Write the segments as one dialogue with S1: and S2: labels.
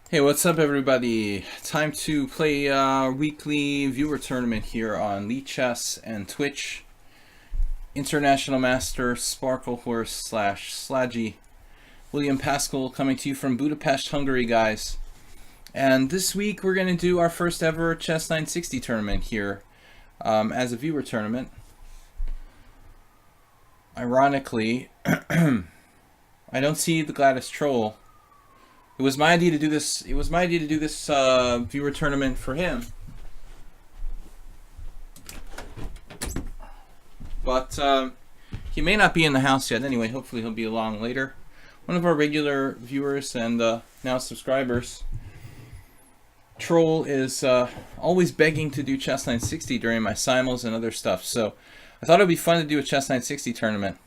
S1: Hey, what's up, everybody? Time to play weekly viewer tournament here on lichess and Twitch. International Master Sparkle Horse slash Slaggy William Paschall coming to you from Budapest, Hungary, guys. And this week we're going to do our first ever Chess 960 tournament here as a viewer tournament. Ironically, I don't see the Gladys Troll. It was my idea to do this. It was my idea to do this viewer tournament for him, but he may not be in the house yet. Anyway, hopefully he'll be along later. One of our regular viewers and now subscribers, Troll, is always begging to do Chess 960 during my simuls and other stuff. So I thought it would be fun to do a Chess 960 tournament.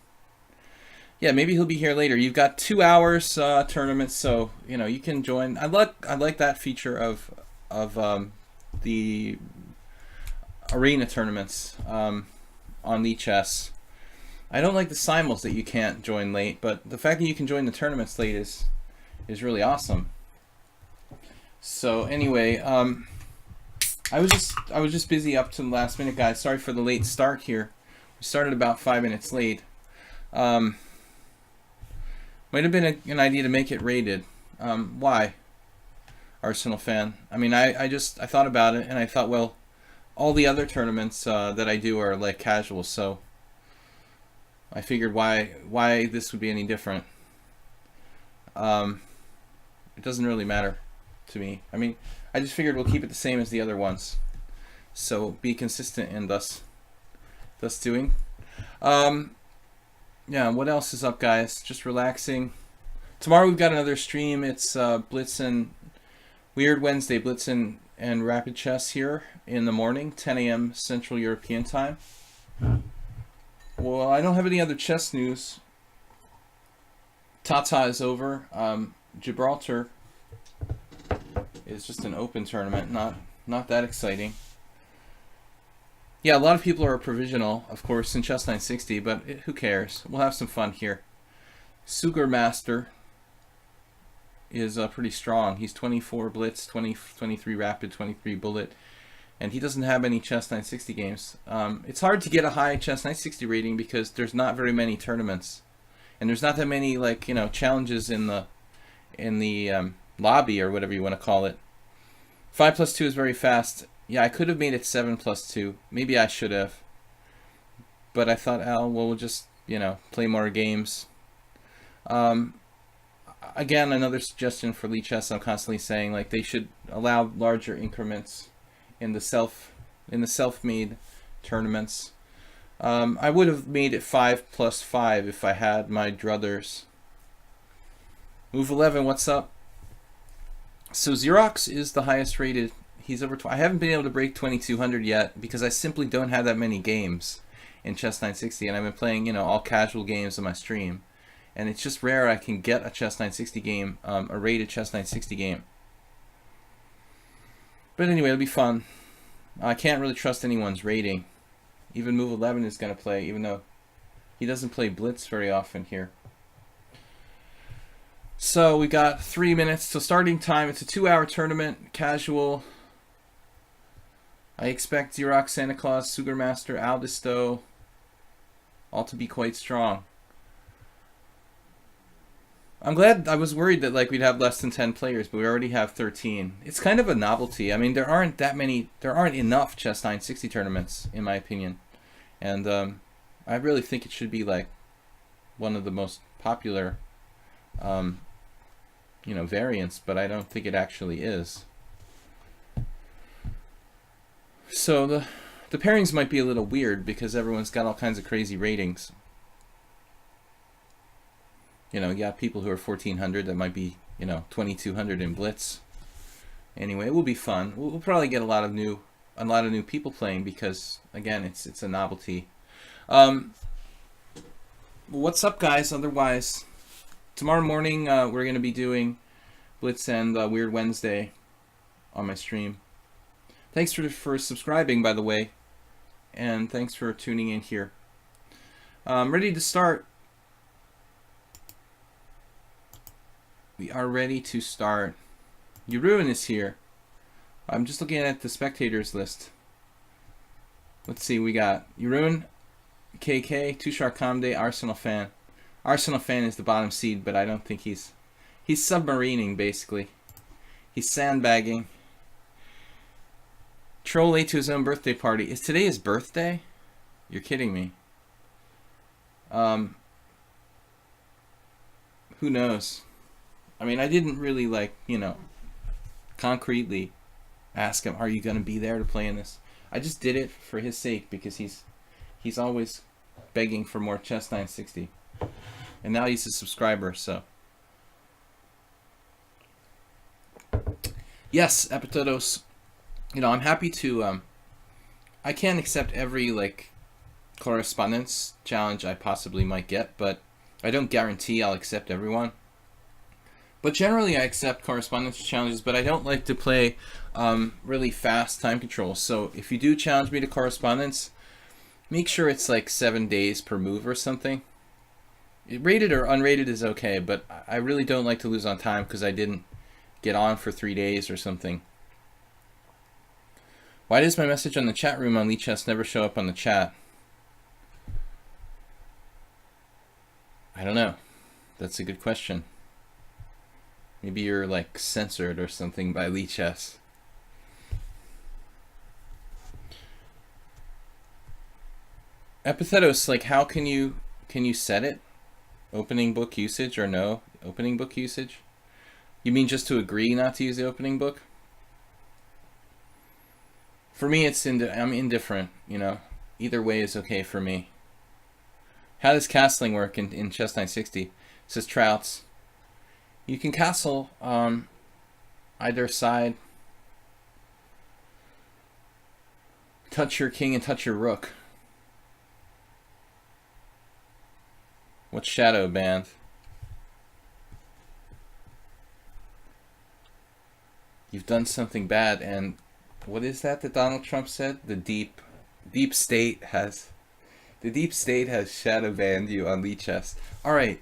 S1: Yeah, maybe he'll be here later. You've got 2 hours tournament, so you know you can join. I like that feature of the arena tournaments on lichess. I don't like the simuls that you can't join late, but the fact that you can join the tournaments late is really awesome. So anyway, I was just busy up to the last minute, guys. Sorry for the late start here. We started about 5 minutes late. Might have been an idea to make it rated. Why? Arsenal fan. I mean, I thought about it and I thought, well, all the other tournaments that I do are like casual, so I figured why this would be any different. It doesn't really matter to me. I mean, I just figured we'll keep it the same as the other ones, so be consistent in thus doing. Yeah, what else is up, guys? Just relaxing. Tomorrow we've got another stream. It's Blitz and Weird Wednesday, Blitz and Rapid Chess here in the morning, 10 a.m. Central European time. Well, I don't have any other chess news. Tata is over. Gibraltar is just an open tournament, not that exciting. Yeah, a lot of people are provisional, of course, in Chess 960, but who cares? We'll have some fun here. Sugar Master is pretty strong. He's 24 Blitz, 23 Rapid, 23 Bullet, and he doesn't have any Chess 960 games. It's hard to get a high Chess 960 rating because there's not very many tournaments, and there's not that many challenges in the lobby or whatever you want to call it. 5+2 is very fast. Yeah, I could have made it 7+2. Maybe I should have. But I thought, well, we'll just, play more games. Again, another suggestion for lichess, I'm constantly saying, like, they should allow larger increments in the self-made tournaments. I would have made it 5+5 if I had my druthers. Move 11, what's up? So Xerox is the highest rated. He's over. I haven't been able to break 2200 yet because I simply don't have that many games in Chess 960, and I've been playing, all casual games on my stream, and it's just rare I can get a Chess 960 game, a rated Chess 960 game. But anyway, it'll be fun. I can't really trust anyone's rating. Even Move 11 is going to play, even though he doesn't play Blitz very often here. So we got 3 minutes till starting time. It's a 2-hour tournament, casual. I expect Xerox, Santa Claus, Sugar Master, Aldisto all to be quite strong. I'm glad. I was worried that we'd have less than 10 players, but we already have 13. It's kind of a novelty. I mean, there aren't enough Chess 960 tournaments, in my opinion. And I really think it should be one of the most popular variants, but I don't think it actually is. So the pairings might be a little weird because everyone's got all kinds of crazy ratings. You got people who are 1400 that might be 2200 in Blitz. Anyway, it will be fun. We'll probably get a lot of new people playing because again, it's a novelty. What's up, guys? Otherwise, tomorrow morning we're going to be doing Blitz and Weird Wednesday on my stream. Thanks for subscribing, by the way, and thanks for tuning in here. Ready to start. We are ready to start. Yurun is here. I'm just looking at the spectators list. Let's see, we got Yurun, KK, Tushar Kamde, Arsenal fan. Arsenal fan is the bottom seed, but I don't think he's submarining, basically. He's sandbagging. Troll late to his own birthday party. Is today his birthday? You're kidding me. Who knows? I mean, I didn't really, like, you know, concretely ask him, are you going to be there to play in this? I just did it for his sake because he's always begging for more Chess 960. And now he's a subscriber, so. Yes, Epitodos. You know, I'm happy to, I can't accept every, like, correspondence challenge I possibly might get, but I don't guarantee I'll accept everyone. But generally I accept correspondence challenges, but I don't like to play really fast time control. So if you do challenge me to correspondence, make sure it's like 7 days per move or something. Rated or unrated is okay, but I really don't like to lose on time because I didn't get on for 3 days or something. Why does my message on the chat room on lichess never show up on the chat? I don't know. That's a good question. Maybe you're like censored or something by lichess. Epithetos, like, how can you set it? Opening book usage or no opening book usage? You mean just to agree not to use the opening book? For me, I'm indifferent, you know. Either way is okay for me. How does castling work in Chess 960? It says Trouts. You can castle on either side. Touch your king and touch your rook. What's shadow banned? You've done something bad, and what is that Donald Trump said? The deep state has shadow banned you on lichess. All right,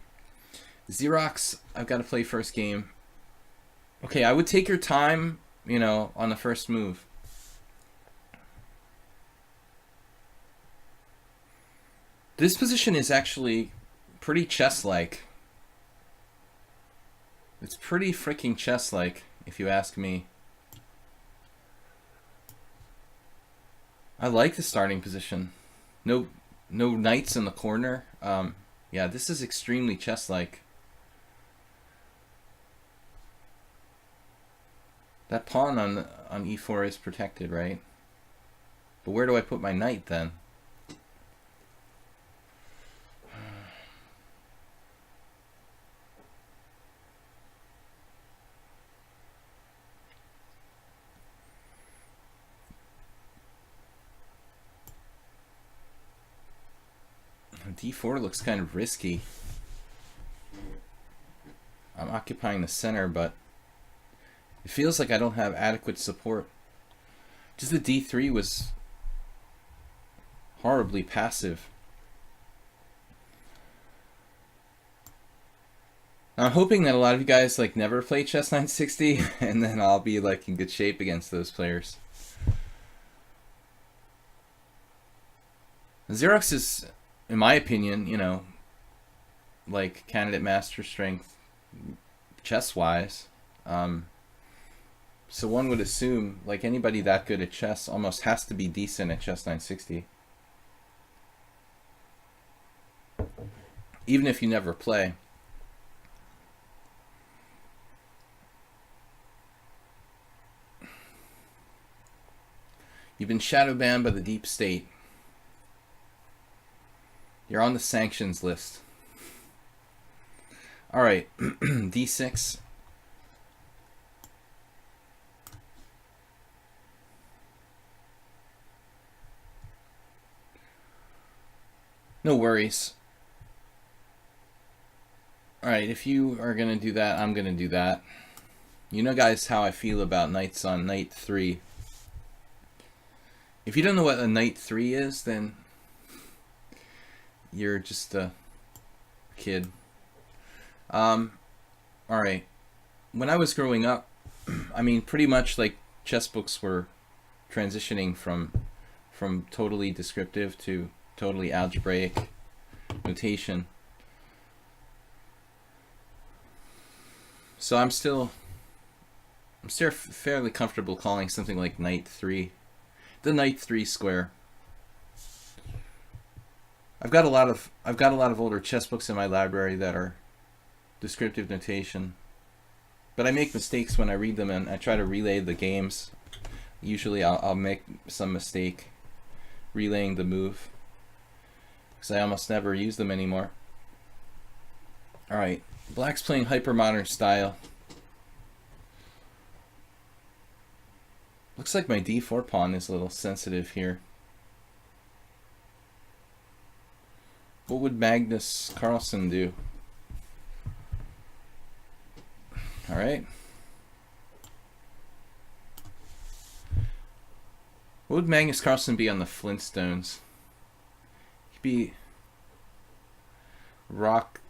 S1: Xerox, I've got to play first game. Okay, I would take your time, you know, on the first move. This position is actually pretty chess-like. It's pretty freaking chess-like, if you ask me. I like the starting position. No knights in the corner. Yeah, this is extremely chess-like. That pawn on e4 is protected, right? But where do I put my knight then? D4 looks kind of risky. I'm occupying the center, but it feels like I don't have adequate support. Just the D3 was horribly passive. Now, I'm hoping that a lot of you guys like never play Chess 960, and then I'll be like in good shape against those players. Xerox is, in my opinion, you know, like candidate master strength chess-wise. So one would assume like anybody that good at chess almost has to be decent at Chess 960. Even if you never play. You've been shadow banned by the deep state. You're on the sanctions list. All right, D6. No worries. All right, if you are going to do that, I'm going to do that. You know, guys, how I feel about knights on knight 3. If you don't know what a knight 3 is, then you're just a kid. All right. When I was growing up, I mean, pretty much like chess books were transitioning from totally descriptive to totally algebraic notation. So I'm still fairly comfortable calling something like knight 3 the knight 3 square. I've got a lot of older chess books in my library that are descriptive notation, but I make mistakes when I read them and I try to relay the games. Usually I'll make some mistake relaying the move because I almost never use them anymore. Alright, black's playing hypermodern style. Looks like my d4 pawn is a little sensitive here. What would Magnus Carlsen do? Alright. What would Magnus Carlsen be on the Flintstones? He'd be Rock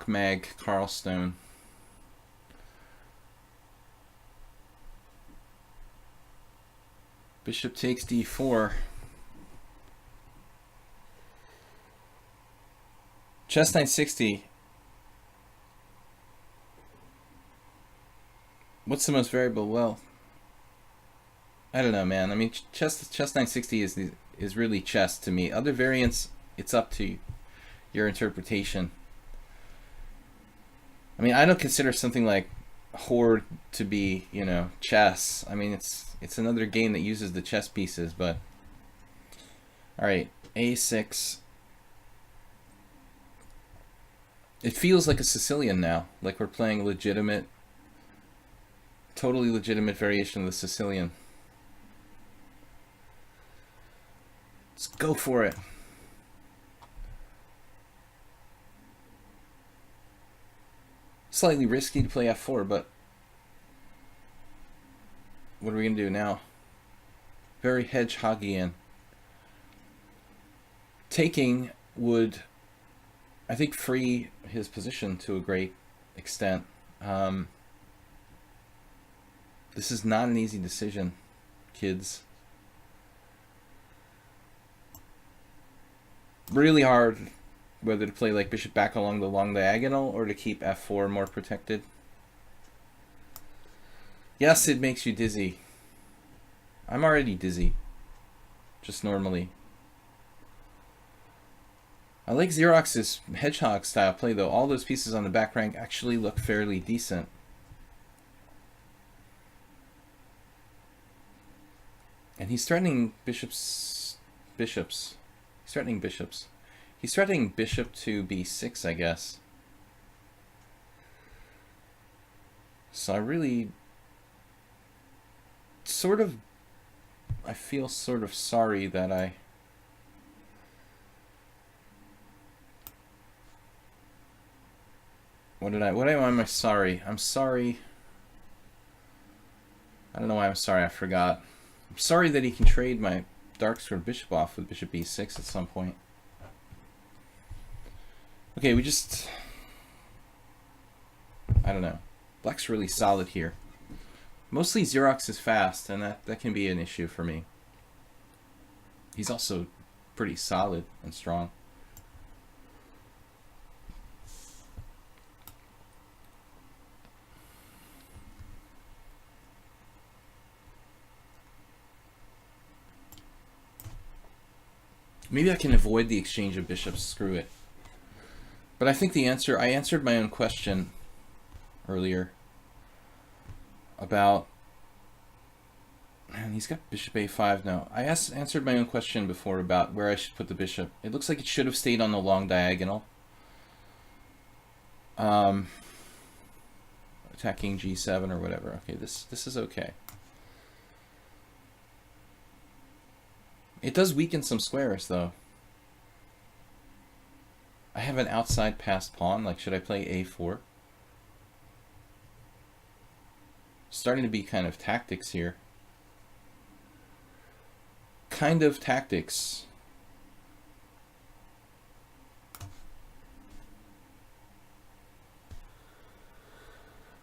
S1: Mag Carlstone. Bishop takes d4. Chess 960. What's the most variable? Well, I don't know, man. I mean, chess 960 is really chess to me. Other variants, it's up to your interpretation. I mean, I don't consider something like Horde to be, you know, chess. I mean, it's another game that uses the chess pieces, but all right, a6. It feels like a Sicilian now, like we're playing legitimate, totally legitimate variation of the Sicilian. Let's go for it. Slightly risky to play f4, but what are we going to do now? Very hedgehogian. Taking would, I think, free his position to a great extent. This is not an easy decision, kids. Really hard whether to play like bishop back along the long diagonal or to keep f4 more protected. Yes, it makes you dizzy. I'm already dizzy, just normally. I like Xerox's hedgehog style play though. All those pieces on the back rank actually look fairly decent. And he's threatening bishops. He's threatening bishops. He's threatening bishop to b6, I guess. So I really I feel sort of sorry that why am I sorry? I'm sorry. I don't know why I'm sorry, I forgot. I'm sorry that he can trade my dark squared bishop off with bishop b6 at some point. Okay, I don't know. Black's really solid here. Mostly Xerox is fast, and that can be an issue for me. He's also pretty solid and strong. Maybe I can avoid the exchange of bishops. Screw it. But I think I answered my own question earlier about, and he's got bishop a5 now. I answered my own question before about where I should put the bishop. It looks like it should have stayed on the long diagonal. Attacking g7 or whatever. Okay, this is okay. It does weaken some squares though. I have an outside passed pawn. Like, should I play a4? Starting to be kind of tactics here. Kind of tactics.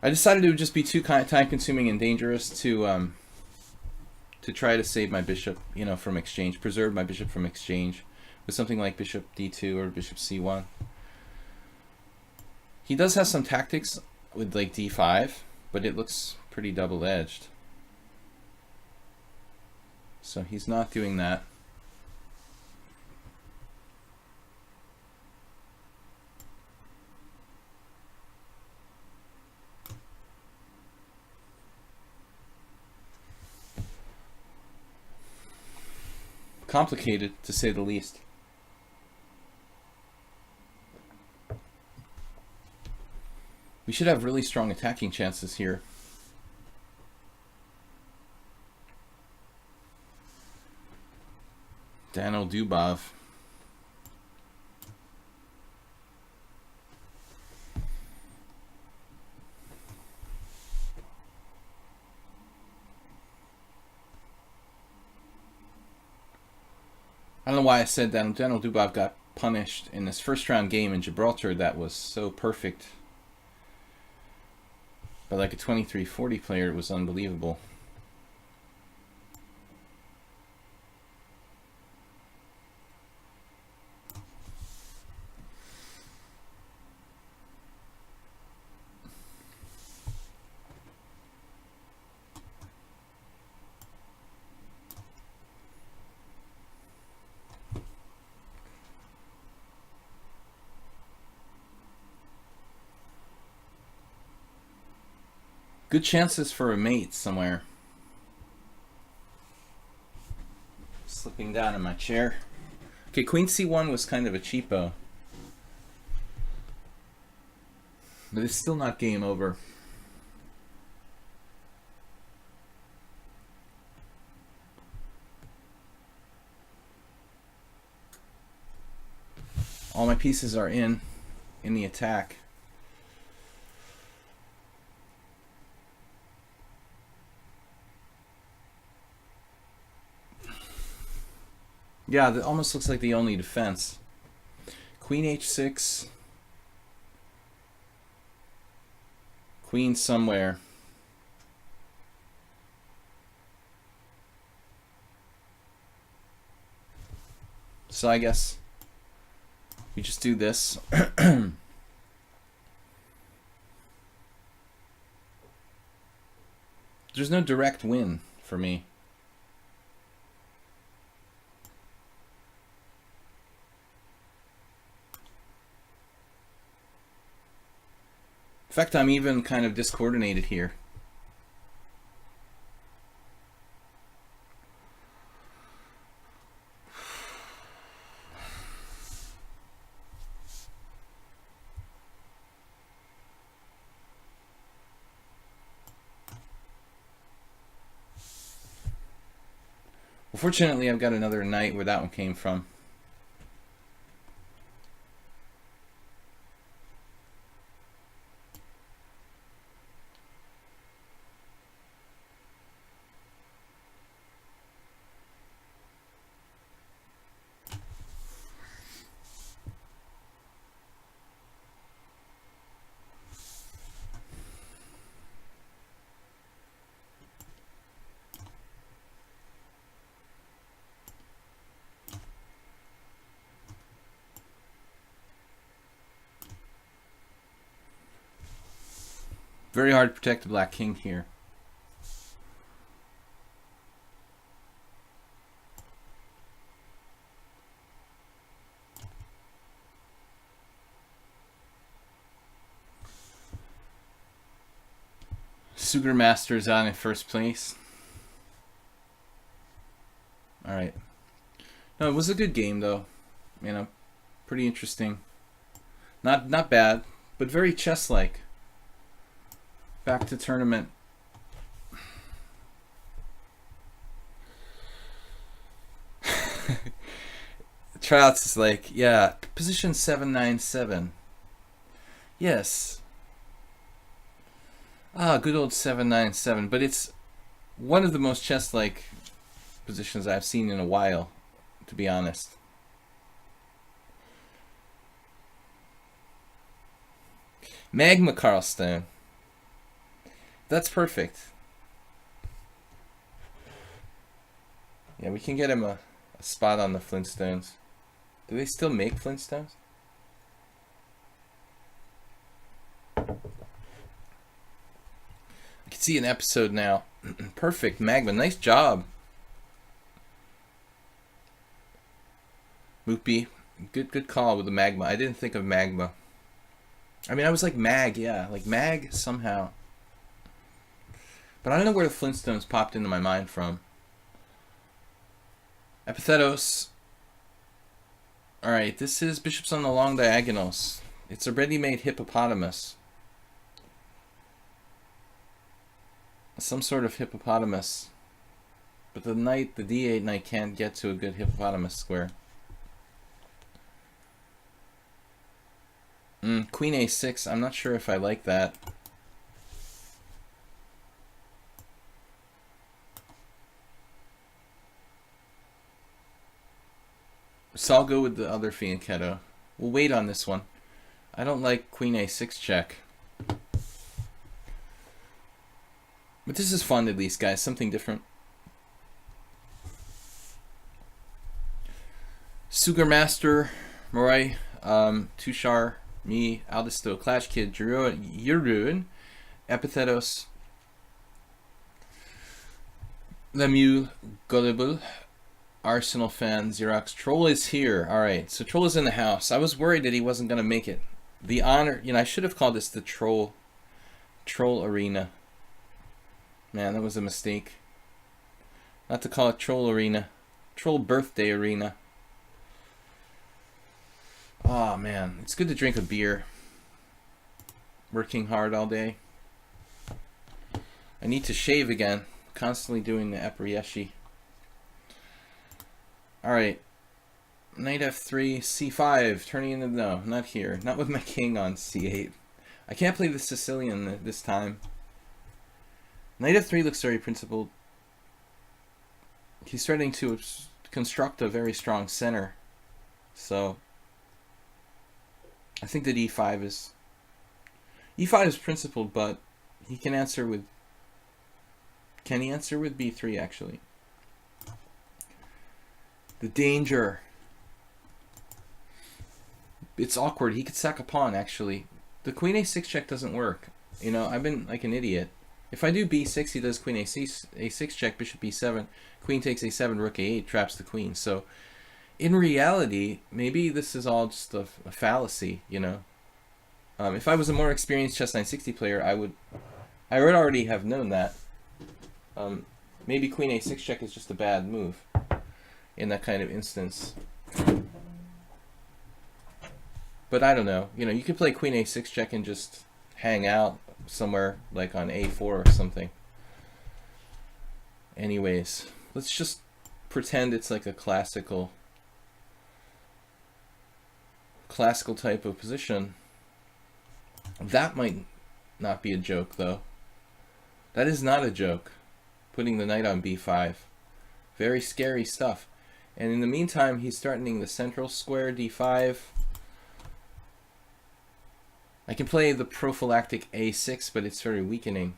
S1: I decided it would just be too time-consuming and dangerous to try to save my bishop, you know, from exchange, preserve my bishop from exchange with something like bishop d2 or bishop c1. He does have some tactics with like d5, but it looks pretty double-edged. So he's not doing that. Complicated, to say the least. We should have really strong attacking chances here. Daniel Dubov. I don't know why I said that. Daniel Dubov got punished in his first round game in Gibraltar that was so perfect. But like a 23-40 player, it was unbelievable. Good chances for a mate somewhere. Slipping down in my chair. Okay, queen c1 was kind of a cheapo. But it's still not game over. All my pieces are in the attack. Yeah, that almost looks like the only defense. Queen h6. Queen somewhere. So I guess we just do this. There's no direct win for me. In fact, I'm even kind of discoordinated here. Well, fortunately, I've got another knight where that one came from. Very hard to protect the black king here. Sugar Master's on in first place. Alright. No, it was a good game though. You know, pretty interesting. Not bad, but very chess-like. Back to tournament. Tryouts is like, yeah, position 797. Yes. Ah, good old 797. But it's one of the most chess-like positions I've seen in a while, to be honest. Magma Carlstone. That's perfect. Yeah, we can get him a spot on the Flintstones. Do they still make Flintstones? I can see an episode now. Perfect, Magma. Nice job. Moopy. Good call with the Magma. I didn't think of Magma. I mean, I was like Mag, yeah. Like Mag somehow. But I don't know where the Flintstones popped into my mind from. Epithetos. Alright, this is bishops on the long diagonals. It's a ready-made hippopotamus. Some sort of hippopotamus. But the knight, the d8 knight, can't get to a good hippopotamus square. Queen a6, I'm not sure if I like that. So I'll go with the other fianchetto. We'll wait on this one. I don't like queen a6 check. But this is fun at least, guys. Something different. Sugar Master, Moray, Tushar, me, Aldisto, Clash Kid, Jeroen, Epithetos, Lemieux, Gullible, Arsenal fan, Xerox. Troll is here. Alright, so Troll is in the house. I was worried that he wasn't going to make it. The honor, I should have called this the Troll Arena. Man, that was a mistake. Not to call it Troll Arena. Troll Birthday Arena. Oh man, it's good to drink a beer. Working hard all day. I need to shave again. Constantly doing the Eperieshi. Alright. Knight f3, c5, turning into... No, not here. Not with my king on c8. I can't play the Sicilian this time. Knight f3 looks very principled. He's starting to construct a very strong center. So... I think that e5 is... e5 is principled, but he can answer with... Can he answer with b3, actually? The danger. It's awkward. He could sack a pawn, actually. The queen a6 check doesn't work. I've been like an idiot. If I do b6, he does queen a6 check, bishop b7, queen takes a7, rook a8, traps the queen. So, in reality, maybe this is all just a fallacy, If I was a more experienced Chess 960 player, I would already have known that. Maybe queen a6 check is just a bad move in that kind of instance. But I don't know. You could play queen a6 check and just hang out somewhere like on a4 or something. Anyways, let's just pretend it's like a classical type of position. That might not be a joke, though. That is not a joke. Putting the knight on b5. Very scary stuff. And in the meantime, he's threatening the central square, d5. I can play the prophylactic a6, but it's very weakening.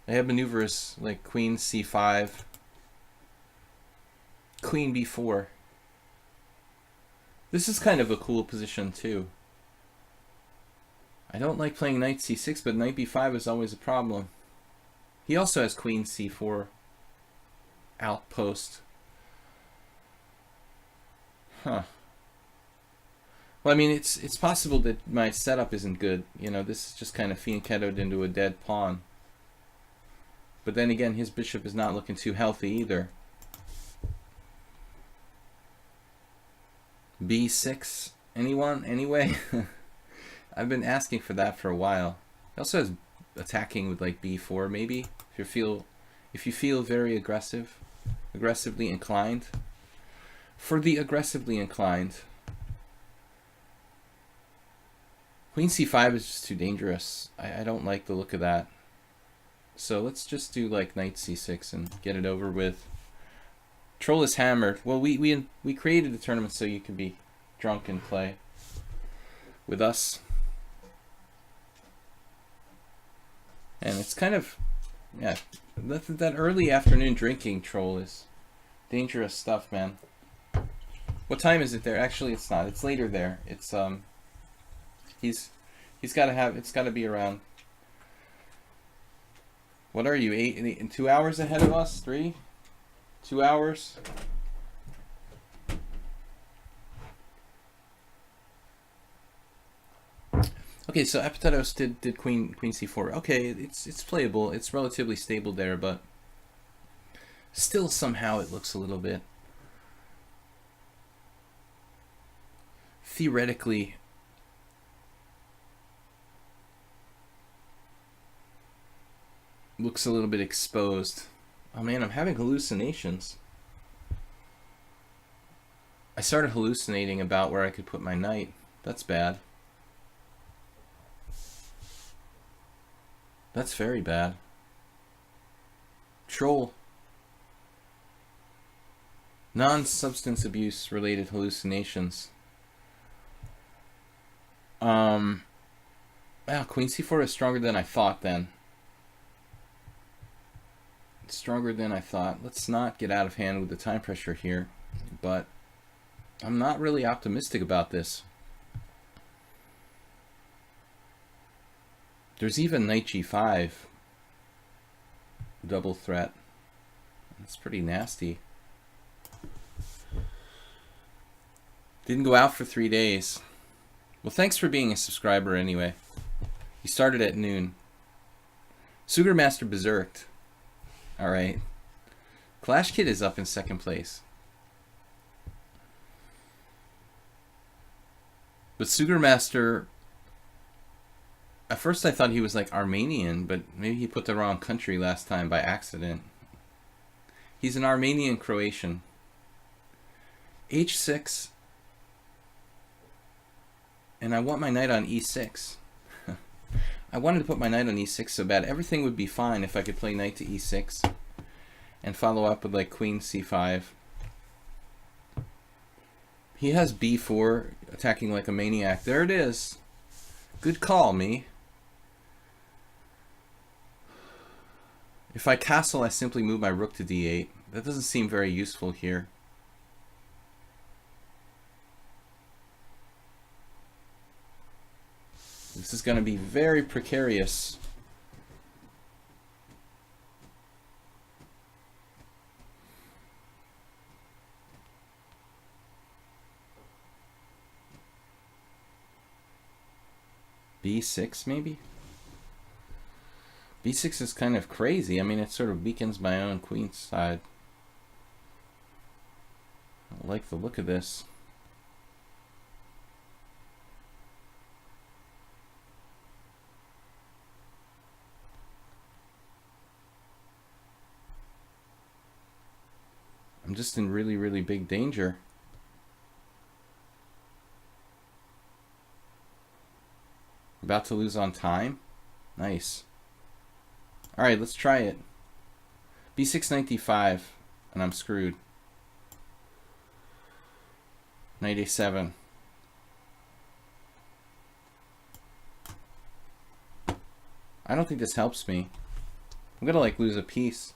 S1: I have maneuvers like queen c5, queen b4. This is kind of a cool position too. I don't like playing knight c6, but knight b5 is always a problem. He also has queen c4 outpost. Huh. Well, I mean, it's possible that my setup isn't good. This is just kind of fianchettoed into a dead pawn. But then again, his bishop is not looking too healthy either. b6, anyone? Anyway? I've been asking for that for a while. He also has attacking with like b4 maybe. If you feel very aggressively inclined. For the aggressively inclined, queen c5 is just too dangerous. I don't like the look of that. So let's just do like knight c6 and get it over with. Troll is hammered. Well, we created the tournament so you could be drunk and play with us. And it's kind of, yeah, that early afternoon drinking, Troll, is dangerous stuff, man. What time is it there? Actually, it's not. It's later there. It's he's got to have. It's got to be around. What are you? 8 2 hours ahead of us? 3, 2 hours. Okay, so Epictetus did queen c4. Okay, it's playable. It's relatively stable there, but still somehow it looks a little bit theoretically looks a little bit exposed. Oh man, I'm having hallucinations. I started hallucinating about where I could put my knight. That's bad. That's very bad. Troll. Non-substance abuse related hallucinations. Wow, queen c4 is stronger than I thought then. It's stronger than I thought. Let's not get out of hand with the time pressure here, but I'm not really optimistic about this. There's even knight g5. Double threat. That's pretty nasty. Didn't go out for 3 days. Well, thanks for being a subscriber anyway. You started at noon. Sugar Master Berserked. Alright. Clash Kid is up in second place. But Sugar Master, at first I thought he was like Armenian, but maybe he put the wrong country last time by accident. He's an Armenian Croatian. h6. And I want my knight on e6. I wanted to put my knight on e6 so bad. Everything would be fine if I could play knight to e6 and follow up with like queen c5. He has b4 attacking like a maniac. There it is. Good call, me. If I castle, I simply move my rook to d8. That doesn't seem very useful here. This is going to be very precarious. b6 maybe? b6 is kind of crazy. I mean, it sort of weakens my own queen side. I like the look of this. I'm just in really, really big danger. About to lose on time. Nice. Alright, let's try it. b6, knight d5, and I'm screwed. Knight a7. I don't think this helps me. I'm gonna like lose a piece.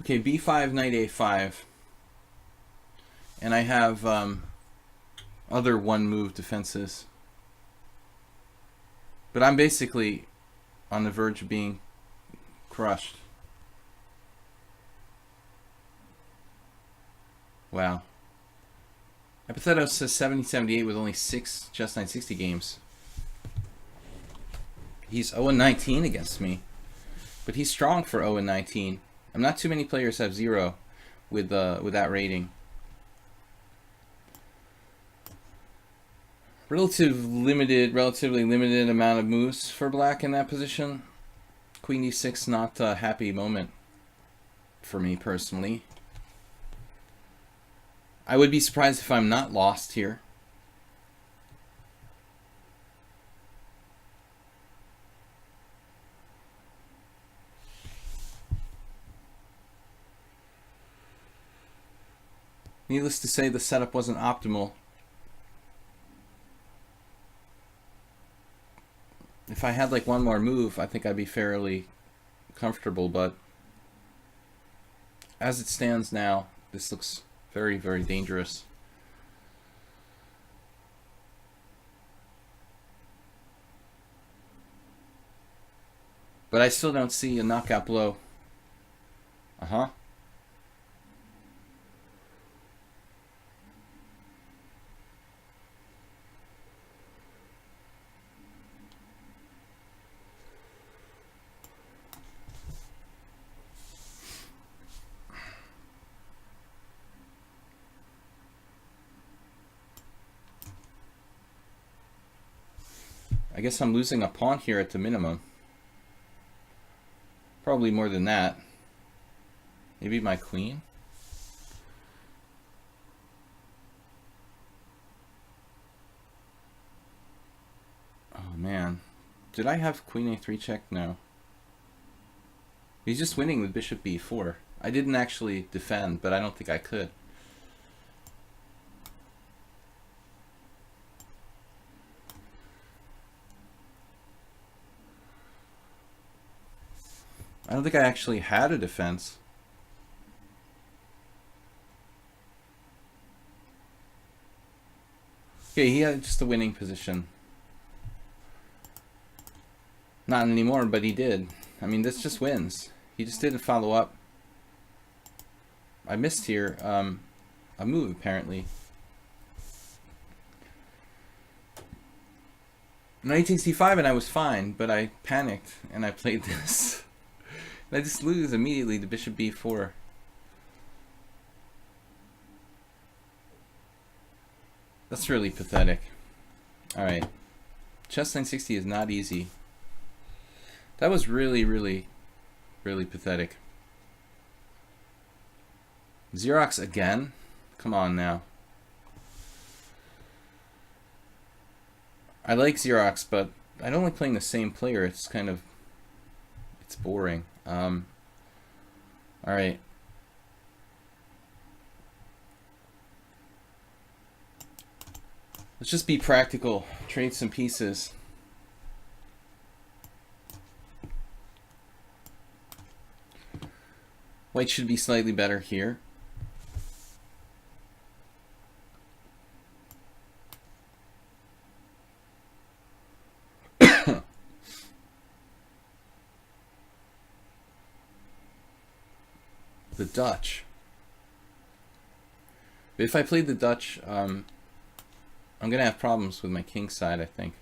S1: Okay, b5, knight a5. And I have other one-move defenses. But I'm basically on the verge of being crushed. Wow. Epictetus says 70-78 with only 6 Chess 960 games. He's 0-19 against me. But he's strong for 0-19. Not too many players have 0 with that rating. Relatively limited amount of moves for black in that position. Queen d6, not a happy moment for me personally. I would be surprised if I'm not lost here. Needless to say, the setup wasn't optimal. If I had like one more move, I think I'd be fairly comfortable, but as it stands now, this looks very, very dangerous. But I still don't see a knockout blow. Uh-huh. I guess I'm losing a pawn here at the minimum. Probably more than that. Maybe my queen? Oh man. Did I have queen a3 check? No. He's just winning with bishop b4. I didn't actually defend, but I don't think I could. I don't think I actually had a defense. Okay, he had just a winning position. Not anymore, but he did. I mean, this just wins. He just didn't follow up. I missed here a move, apparently. Knight takes d5 and I was fine, but I panicked and I played this. I just lose immediately to bishop b4. That's really pathetic. Alright. Chess 960 is not easy. That was really, really, really pathetic. Xerox again? Come on now. I like Xerox, but I don't like playing the same player. It's kind of... it's boring. Alright. Let's just be practical. Trade some pieces. White should be slightly better here. The Dutch. But if I played the Dutch, I'm going to have problems with my king side, I think.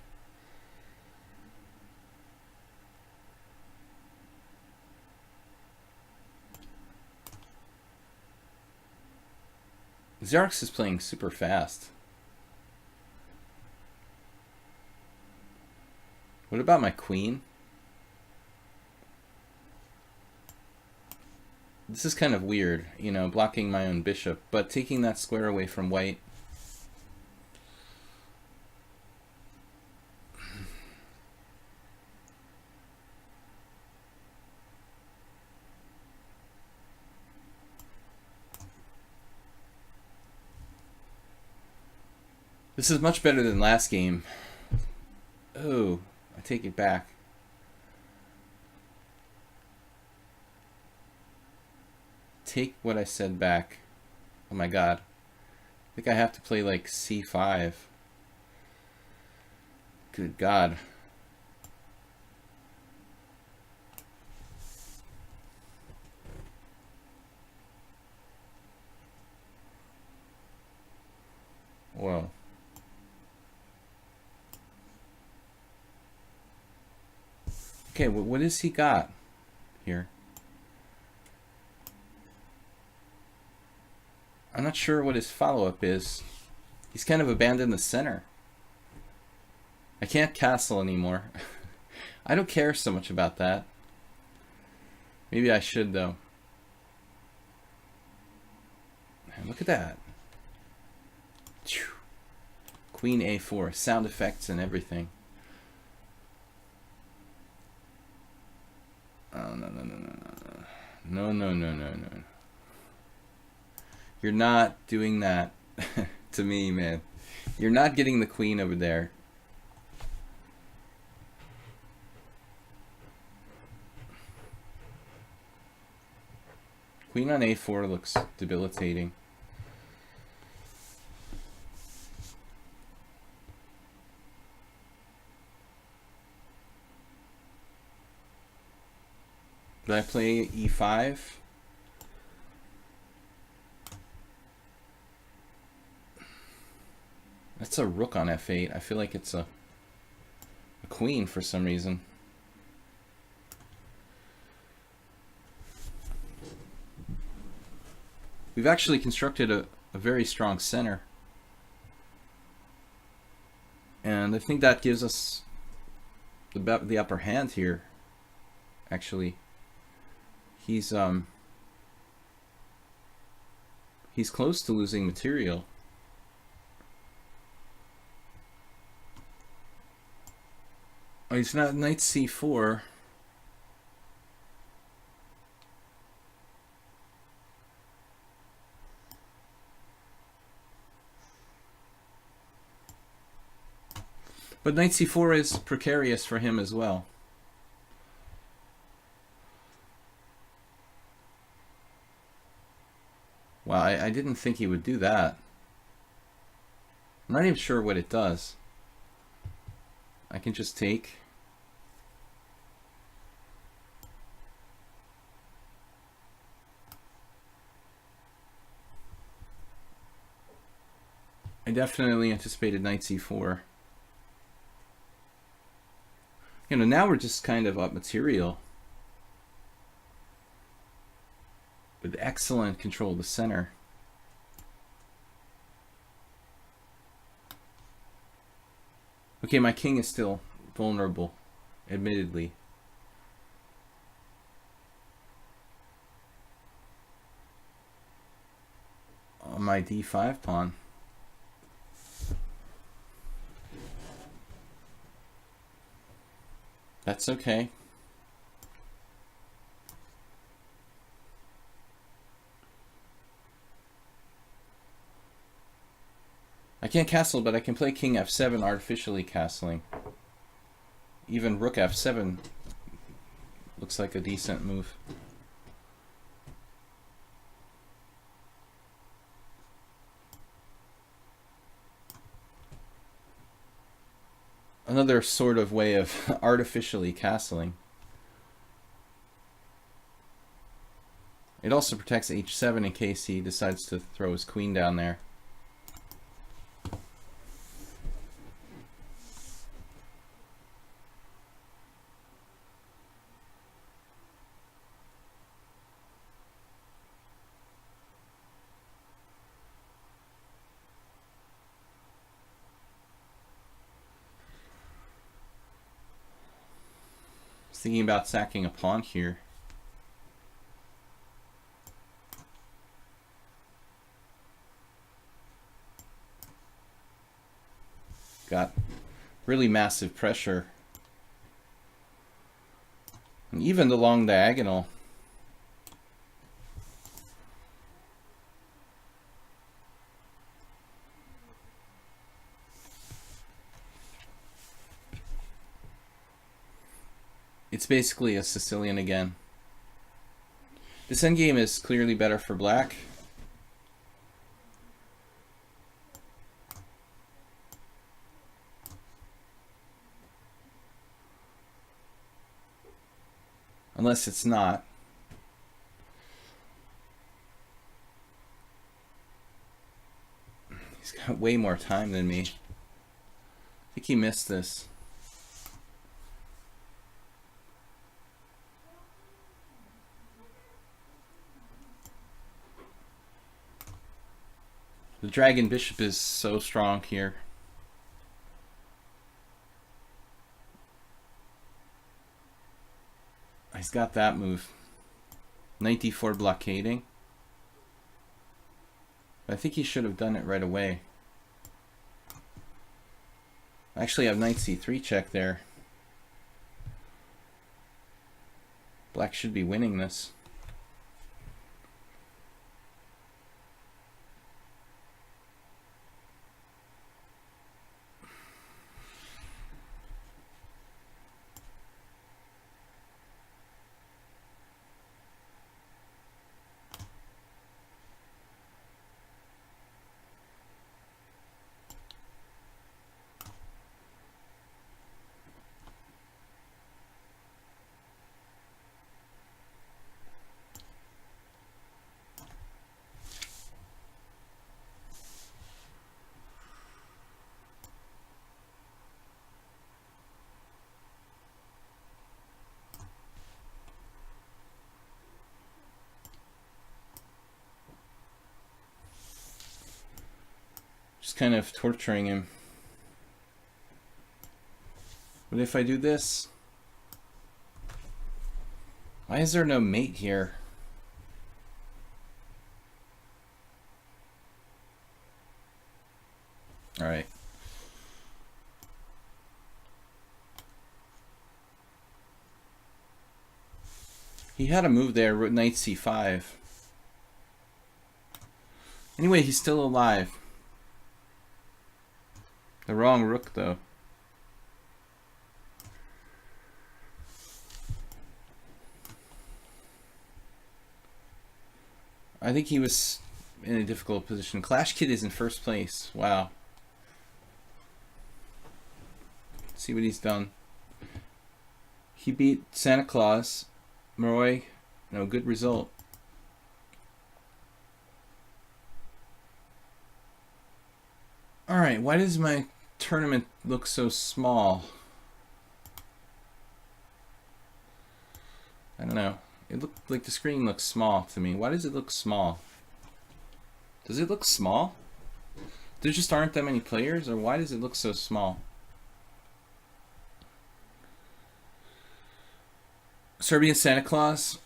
S1: Xerox is playing super fast. What about my queen? This is kind of weird, you know, blocking my own bishop, but taking that square away from white. This is much better than last game. Oh, I take it back. Take what I said back. Oh my god. I think I have to play like c5. Good god. Whoa. Okay, what has he got here? I'm not sure what his follow-up is. He's kind of abandoned the center. I can't castle anymore. I don't care so much about that. Maybe I should, though. Man, look at that. Queen a4. Sound effects and everything. Oh, no. You're not doing that to me, man. You're not getting the queen over there. Queen on a4 looks debilitating. Did I play e5? That's a rook on f8. I feel like it's a queen for some reason. We've actually constructed a very strong center. And I think that gives us the upper hand here, actually. He's close to losing material. Oh, he's not knight c4. But knight c4 is precarious for him as well. Wow, I didn't think he would do that. I'm not even sure what it does. I can just take. I definitely anticipated knight c4. You know, now we're just kind of up material. With excellent control of the center. Okay, my king is still vulnerable, admittedly. On my d5 pawn. That's okay. I can't castle, but I can play king f7 artificially castling. Even rook f7 looks like a decent move. Another sort of way of artificially castling. It also protects h7 in case he decides to throw his queen down there. Thinking about sacking a pawn here. Got really massive pressure. And even the long diagonal. It's basically a Sicilian again. This endgame is clearly better for black. Unless it's not. He's got way more time than me. I think he missed this. The dragon bishop is so strong here. He's got that move. Knight d4 blockading. I think he should have done it right away. I actually have knight c3 check there. Black should be winning this. kind of torturing him. What if I do this? Why is there no mate here? All right. He had a move there, knight c5. Anyway, he's still alive. The wrong rook, though. I think he was in a difficult position. Clash Kid is in first place. Wow. Let's see what he's done. He beat Santa Claus. Maroy, no, good result. Alright, why does my tournament look so small? I don't know. It looked like the screen looks small to me. Why does it look small? Does it look small? There just aren't that many players, or why does it look so small? Serbian Santa Claus.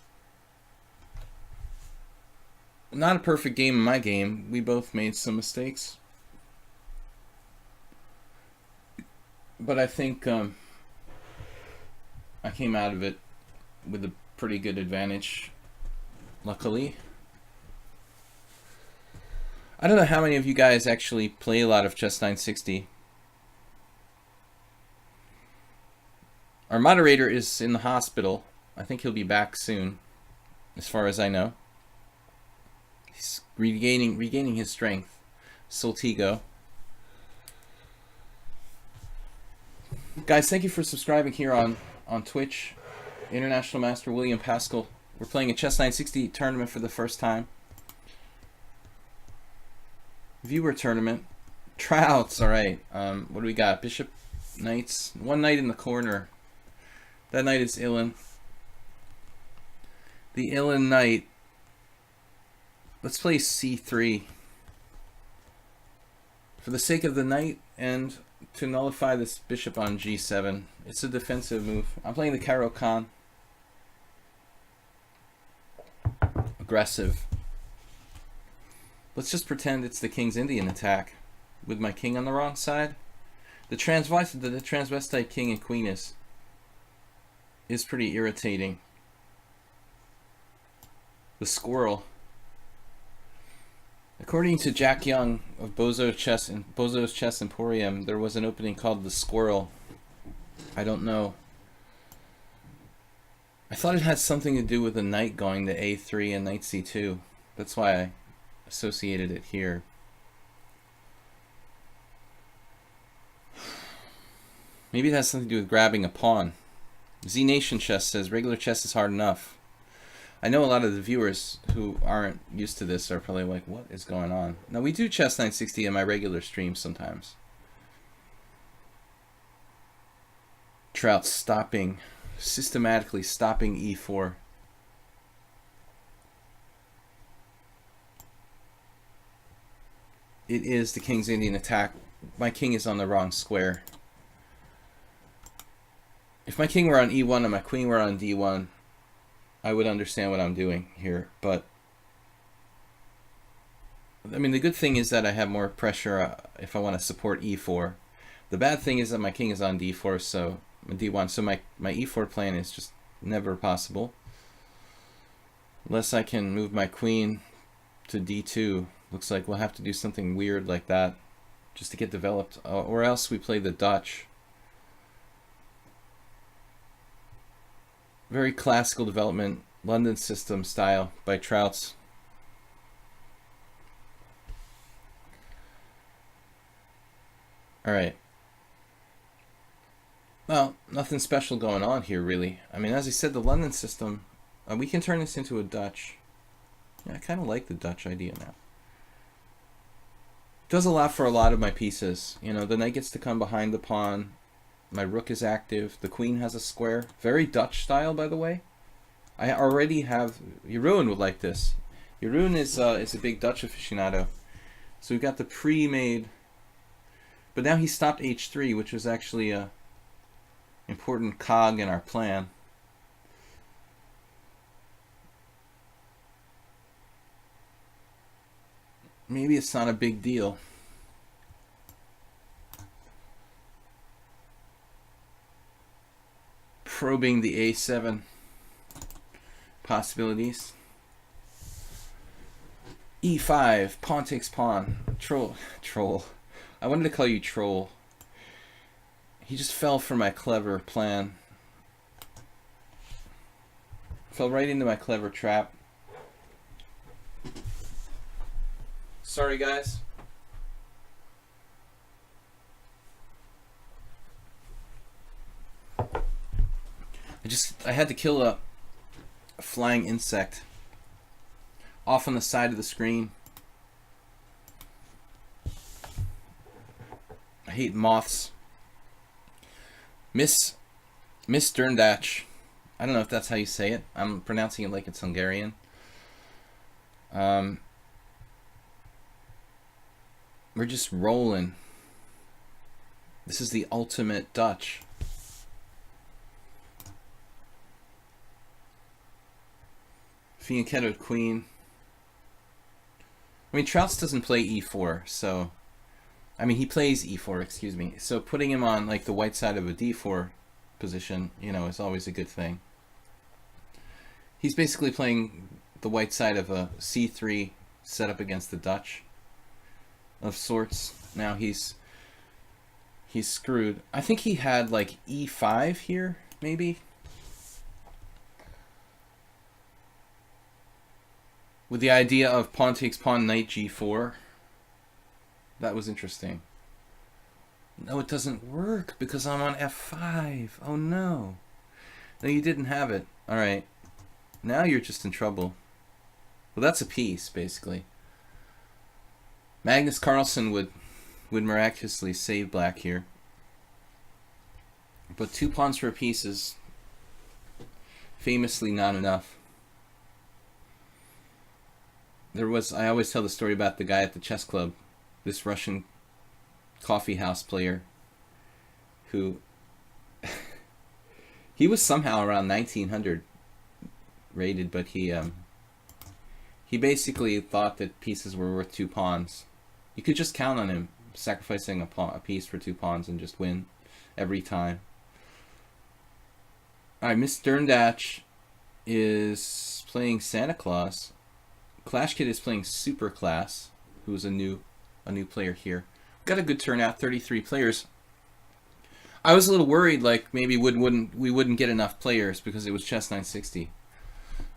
S1: Not a perfect game in my game. We both made some mistakes. But I think I came out of it with a pretty good advantage, luckily. I don't know how many of you guys actually play a lot of Chess 960. Our moderator is in the hospital. I think he'll be back soon, as far as I know. He's regaining his strength. Soltigo. Guys, thank you for subscribing here on Twitch. International Master William Paschall. We're playing a Chess 960 tournament for the first time. Viewer tournament. Trouts, alright. What do we got? Bishop, knights. One knight in the corner. That knight is Ilan. The Ilan knight. Let's play c3. For the sake of the knight and to nullify this bishop on g7. It's a defensive move. I'm playing the Caro-Kann. Aggressive. Let's just pretend it's the King's Indian attack with my king on the wrong side. The transvestite king and queen is pretty irritating. The squirrel. According to Jack Young of Bozo's Chess Emporium, there was an opening called the Squirrel. I don't know. I thought it had something to do with a knight going to a3 and knight c2. That's why I associated it here. Maybe it has something to do with grabbing a pawn. Z Nation Chess says regular chess is hard enough. I know a lot of the viewers who aren't used to this are probably like, what is going on? Now, we do Chess 960 in my regular streams sometimes. Trout stopping, systematically stopping e4. It is the King's Indian attack. My king is on the wrong square. If my king were on e1 and my queen were on d1, I would understand what I'm doing here, but I mean, the good thing is that I have more pressure if I want to support e4. The bad thing is that my king is on d4, so d1, so my e4 plan is just never possible. Unless I can move my queen to d2. Looks like we'll have to do something weird like that just to get developed, or else we play the Dutch. Very classical development, London system style by Trouts. Alright. Well, nothing special going on here, really. I mean, as I said, the London system, we can turn this into a Dutch. Yeah, I kind of like the Dutch idea now. It does a lot for a lot of my pieces. You know, the knight gets to come behind the pawn. My rook is active. The queen has a square. Very Dutch style, by the way. I already have... Jeroen would like this. Jeroen is a big Dutch aficionado. So we've got the pre-made But now he stopped h3, which was actually a important cog in our plan. Maybe it's not a big deal. Probing the a7 possibilities. e5, pawn takes pawn. Troll. I wanted to call you troll. He just fell for my clever plan. Fell right into my clever trap. Sorry, guys. I had to kill a flying insect off on the side of the screen. I hate moths. Miss Derndatch. I don't know if that's how you say it. I'm pronouncing it like it's Hungarian. We're just rolling. This is the ultimate Dutch. Fianchettoed queen. I mean, Trouts doesn't play e4, so... I mean, he plays e4, excuse me. So putting him on, like, the white side of a d4 position, you know, is always a good thing. He's basically playing the white side of a c3 setup against the Dutch of sorts. Now he's screwed. I think he had, like, e5 here, maybe? With the idea of pawn takes pawn, knight g4. That was interesting. No, it doesn't work because I'm on f5. Oh no. No, you didn't have it. Alright. Now you're just in trouble. Well, that's a piece, basically. Magnus Carlsen would miraculously save black here. But 2 pawns for a piece is famously not enough. I always tell the story about the guy at the chess club, this Russian coffee house player, who he was somehow around 1900 rated, but he basically thought that pieces were worth 2 pawns. You could just count on him sacrificing a piece for 2 pawns and just win every time. Alright, Miss Derndatch is playing Santa Claus. Clash Kid is playing Super Class, who's a new player here. Got a good turnout, 33 players. I was a little worried, like maybe we wouldn't get enough players because it was Chess 960.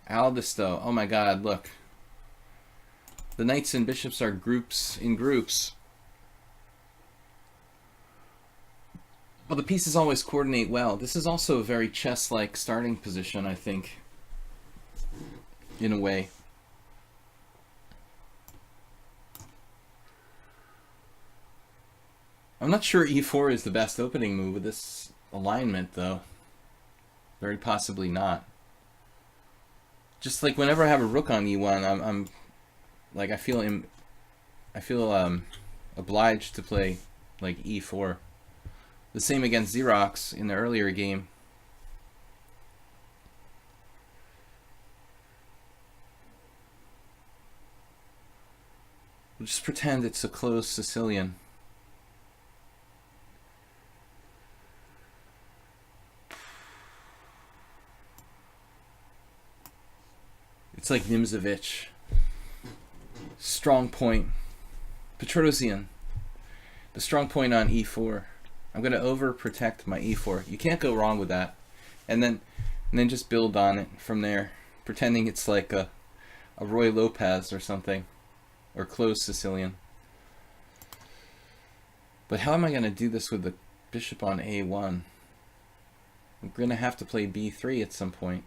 S1: Aldisto, oh my God, look. The knights and bishops are in groups. Well, the pieces always coordinate well. This is also a very chess-like starting position, I think, in a way. I'm not sure e4 is the best opening move with this alignment, though. Very possibly not. Just like whenever I have a rook on e1, I'm like I feel obliged to play like e4. The same against Xerox in the earlier game. We'll just pretend it's a closed Sicilian. It's like Nimzovich. Strong point. Petrosian. The strong point on e4. I'm going to overprotect my e4. You can't go wrong with that. And then just build on it from there. Pretending it's like a Roy Lopez or something. Or closed Sicilian. But how am I going to do this with the bishop on a1? I'm going to have to play b3 at some point.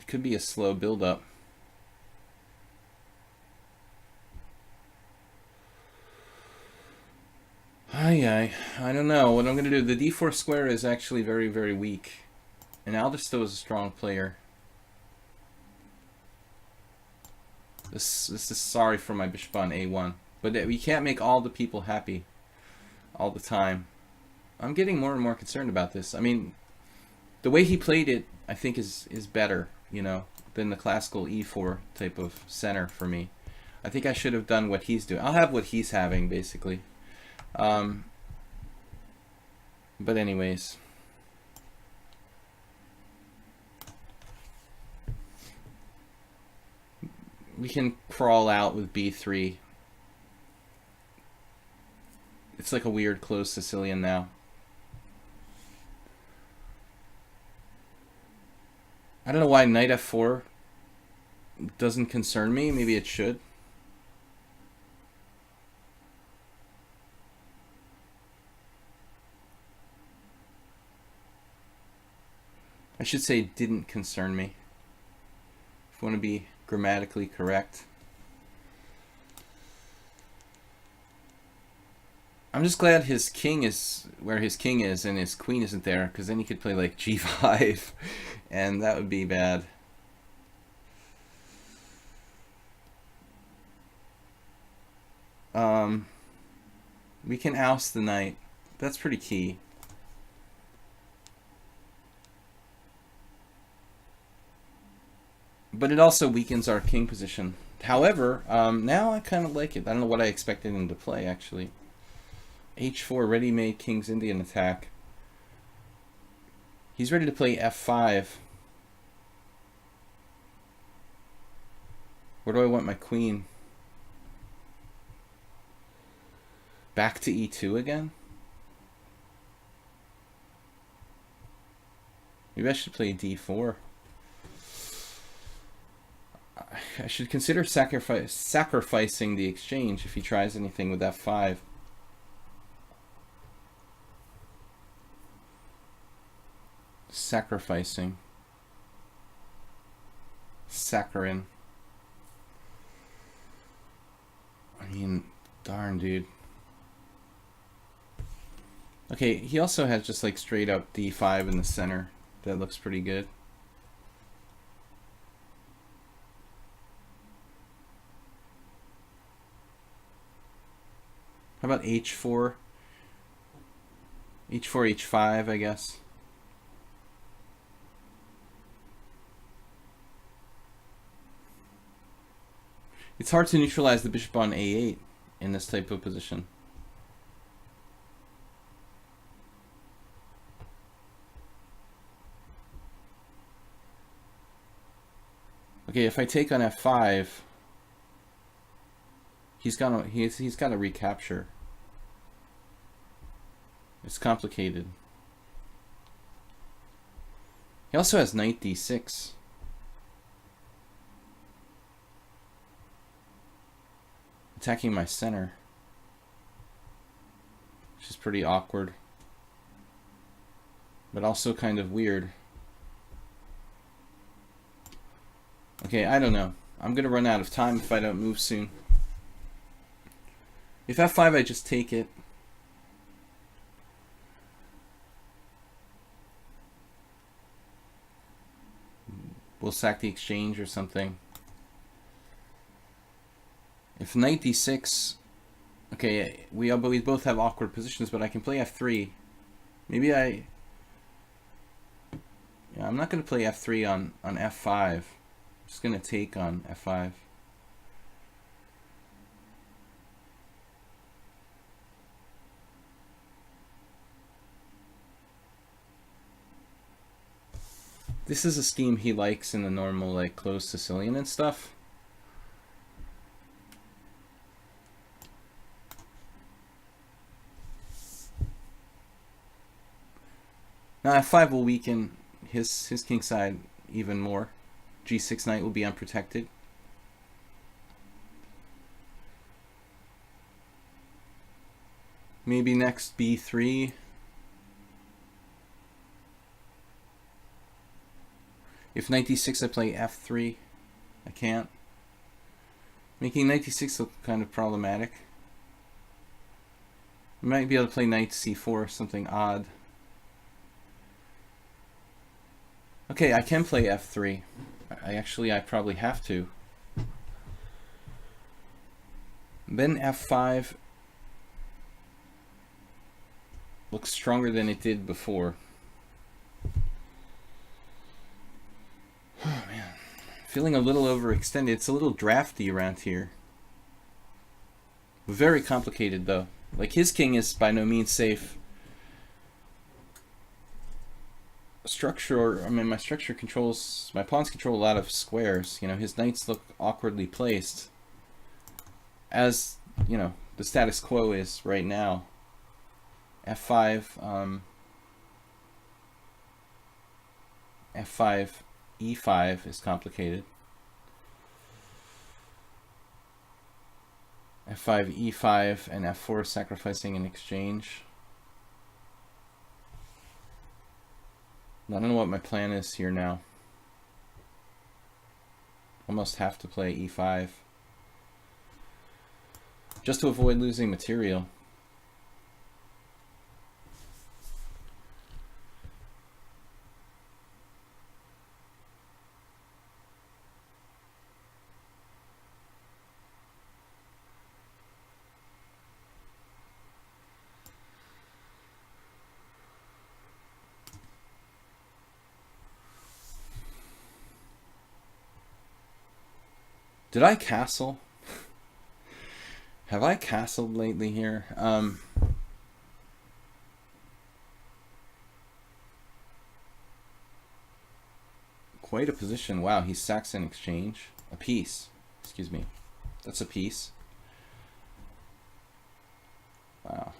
S1: Could be a slow build-up. I don't know what I'm going to do. The d4 square is actually very, very weak. And Aldisto is a strong player. This is sorry for my bishop on a1. But we can't make all the people happy all the time. I'm getting more and more concerned about this. I mean, the way he played it, I think, is better, you know, than the classical e4 type of center for me. I think I should have done what he's doing. I'll have what he's having, basically. But anyways. We can crawl out with b3. It's like a weird closed Sicilian now. I don't know why knight f4 doesn't concern me. Maybe it should. I should say didn't concern me. If you want to be grammatically correct. I'm just glad his king is where his king is and his queen isn't there, because then he could play like g5 and that would be bad. We can oust the knight. That's pretty key. But it also weakens our king position. However, now I kind of like it. I don't know what I expected him to play, actually. h4, ready-made King's Indian attack. He's ready to play f5. Where do I want my queen? Back to e2 again? Maybe I should play d4. I should consider sacrificing the exchange if he tries anything with f5. Sacrificing. Saccharin. I mean, darn, dude. Okay, he also has just like straight up d5 in the center. That looks pretty good. How about h4? h4, h5, I guess. It's hard to neutralize the bishop on a8 in this type of position. Okay, if I take on f5, he's got to recapture. It's complicated. He also has knight d6. Attacking my center, which is pretty awkward, but also kind of weird. Okay, I don't know. I'm gonna run out of time if I don't move soon. If f5, I just take it. We'll sack the exchange or something. If knight d6, okay, we both have awkward positions, but I can play f3. Maybe I'm not going to play f3 on f5. I'm just going to take on f5. This is a scheme he likes in the normal like closed Sicilian and stuff. Now f5 will weaken his king side even more. g6 knight will be unprotected. Maybe next b3. If knight d6 I play f3. I can't. Making knight d6 look kind of problematic. I might be able to play knight c4, something odd. Okay, I can play f3. I probably have to. Then f5 looks stronger than it did before. Oh man, feeling a little overextended. It's a little drafty around here. Very complicated though. Like his king is by no means safe. Structure, I mean, my structure controls, my pawns control a lot of squares. You know, his knights look awkwardly placed, as you know the status quo is right now. F5, F5, E5 is complicated. F5, E5, and F4 sacrificing in exchange. I don't know what my plan is here now. Almost have to play E5 just to avoid losing material. Did I castle? Have I castled lately here? Quite a position. Wow, he sacks in exchange. A piece. Excuse me. That's a piece. Wow.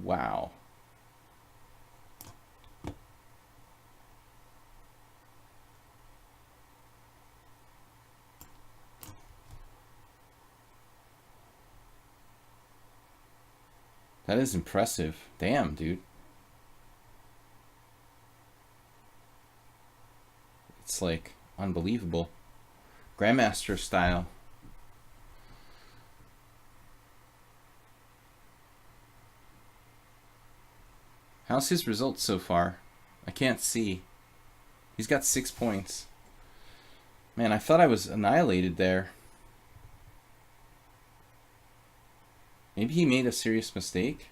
S1: Wow. That is impressive. Damn, dude. It's like unbelievable. Grandmaster style. How's his results so far? I can't see. He's got 6 points. Man, I thought I was annihilated there. Maybe he made a serious mistake.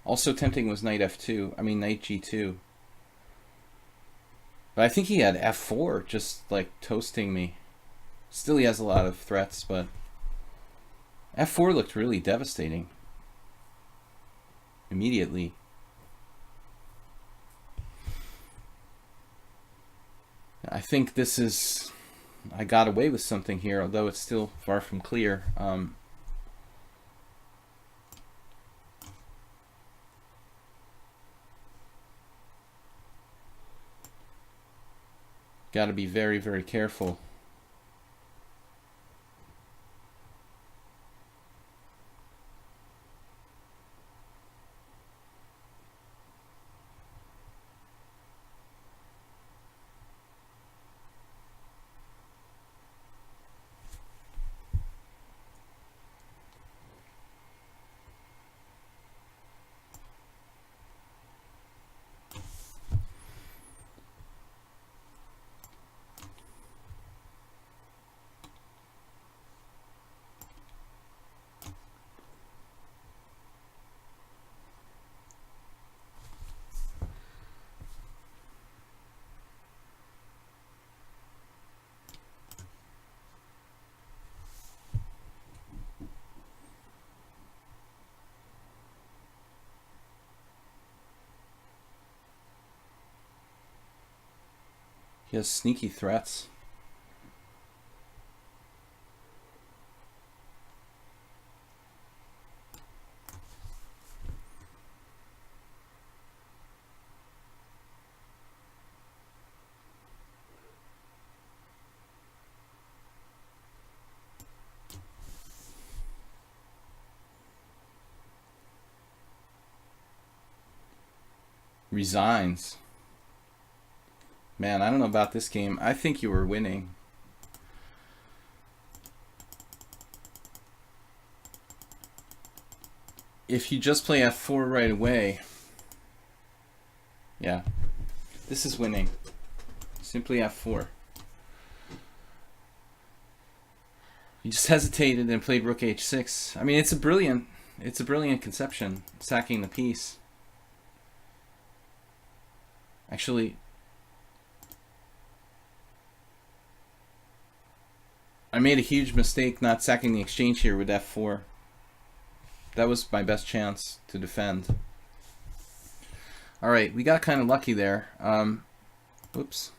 S1: Also tempting was knight f2. I mean knight g2. But I think he had f4 just like toasting me. Still he has a lot of threats, but f4 looked really devastating. Immediately. I think this is... I got away with something here, although it's still far from clear. Got to be very, very careful. He has sneaky threats. Resigns. Man, I don't know about this game. I think you were winning. If you just play f4 right away. Yeah. This is winning. Simply f4. He just hesitated and played rook h6. I mean, it's a brilliant conception, sacking the piece. Actually, I made a huge mistake not sacking the exchange here with f4. That was my best chance to defend. All right, we got kind of lucky there. Oops.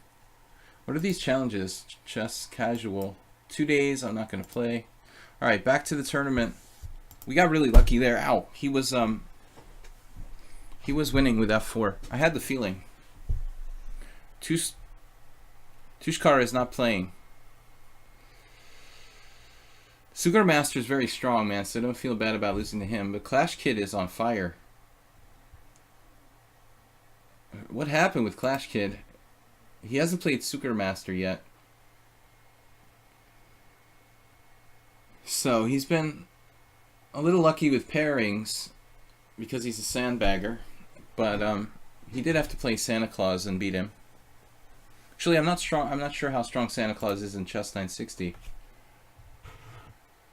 S1: What are these challenges? Chess casual. 2 days, I'm not going to play. All right, back to the tournament. We got really lucky there. Ow. He was winning with f4. I had the feeling. Tushkar is not playing. Sugar Master is very strong, man, so I don't feel bad about losing to him. But Clash Kid is on fire. What happened with Clash Kid? He hasn't played Sugar Master yet. So he's been a little lucky with pairings because he's a sandbagger. But he did have to play Santa Claus and beat him. Actually, I'm not sure how strong Santa Claus is in Chess 960.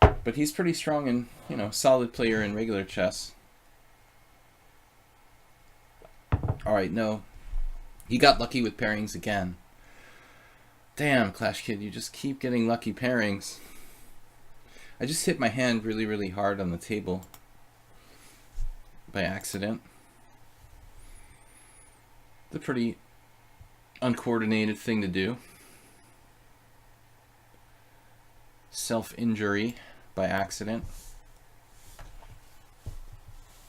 S1: But he's pretty strong and, you know, solid player in regular chess. Alright, no. He got lucky with pairings again. Damn, Clash Kid, you just keep getting lucky pairings. I just hit my hand really, really hard on the table. By accident. It's a pretty uncoordinated thing to do. Self-injury by accident.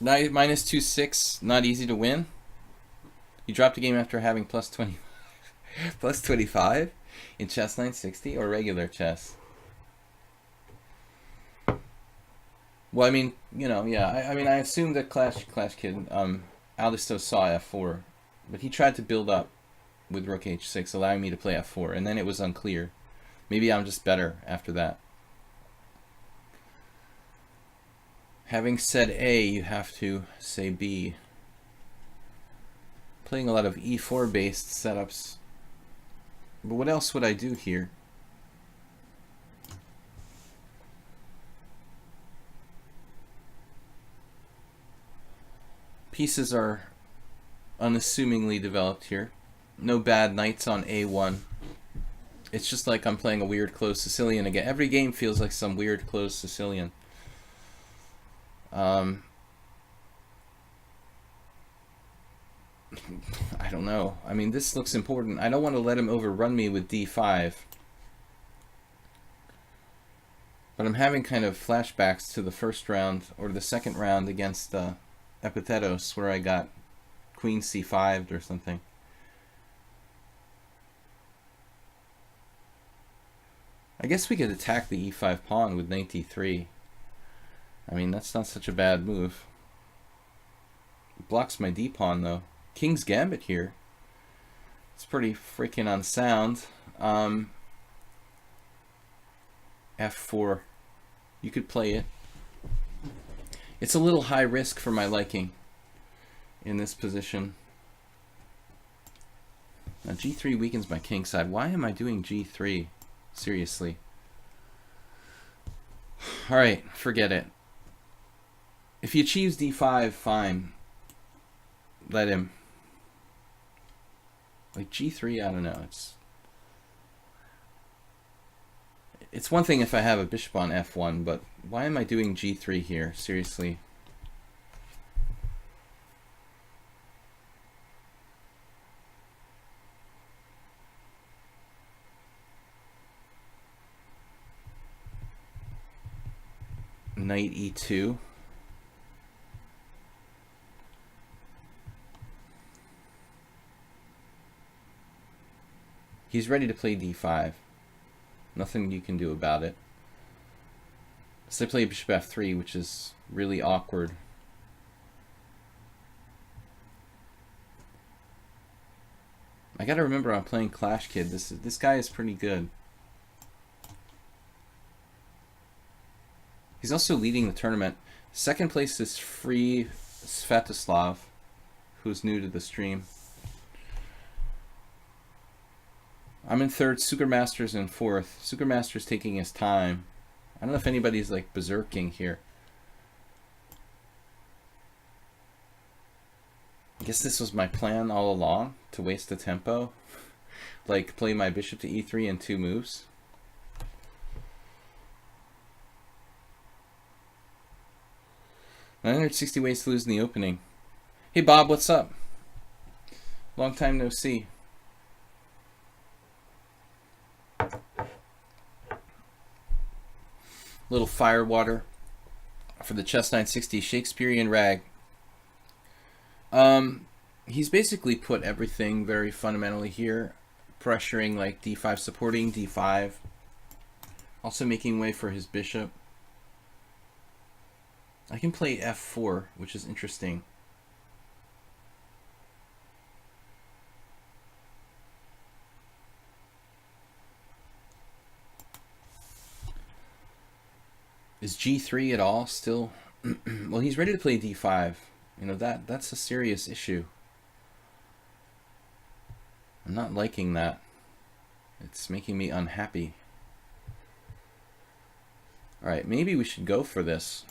S1: Minus 2-6, not easy to win. You dropped a game after having plus 20, plus 25 in Chess 960 or regular chess. Well, I mean, you know, yeah. I mean, I assumed that Clash Kid, Aldisto saw f4, but he tried to build up with rook h6, allowing me to play f4, and then it was unclear. Maybe I'm just better after that. Having said A, you have to say B. Playing a lot of e4 based setups. But what else would I do here? Pieces are unassumingly developed here. No bad knights on a1. It's just like I'm playing a weird closed Sicilian again. Every game feels like some weird closed Sicilian. I don't know. I mean, this looks important. I don't want to let him overrun me with d5. But I'm having kind of flashbacks to the first round or the second round against Epithetos, where I got queen c5'd or something. I guess we could attack the e5 pawn with knight d3. I mean, that's not such a bad move. It blocks my d-pawn, though. King's Gambit here. It's pretty freaking unsound. F4. You could play it. It's a little high risk for my liking in this position. Now g3 weakens my king side. Why am I doing g3? Seriously. Alright, forget it. If he achieves d5, fine. Let him. Like g3, I don't know. It's one thing if I have a bishop on f1, but why am I doing g3 here? Seriously. Knight e2. He's ready to play d5. Nothing you can do about it. So I play bishop f3, which is really awkward. I gotta remember I'm playing Clash Kid. This guy is pretty good. He's also leading the tournament. Second place is Free Svetoslav, who's new to the stream. I'm in third, Sugarmaster's in fourth. Sugarmaster's taking his time. I don't know if anybody's like berserking here. I guess this was my plan all along, to waste the tempo. Like play my bishop to e3 in 2 moves. $960 ways to lose in the opening. Hey Bob, what's up? Long time no see. Little fire water for the Chess 960 Shakespearean rag. He's basically put everything very fundamentally here, pressuring like d5, supporting d5, also making way for his bishop. I can play f4, which is interesting. Is g3 at all still? Well, he's ready to play d5. You know, that's a serious issue. I'm not liking that. It's making me unhappy. All right, maybe we should go for this.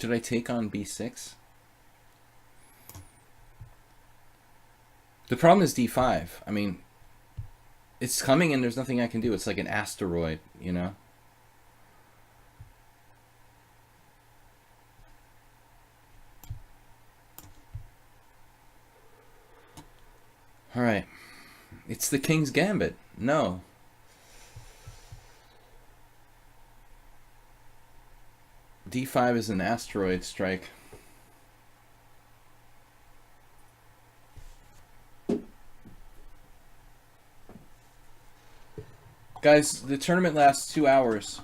S1: Should I take on b6? The problem is d5. I mean, it's coming and there's nothing I can do. It's like an asteroid, you know? All right. It's the King's Gambit. No. d5 is an asteroid strike. Guys, the tournament lasts 2 hours.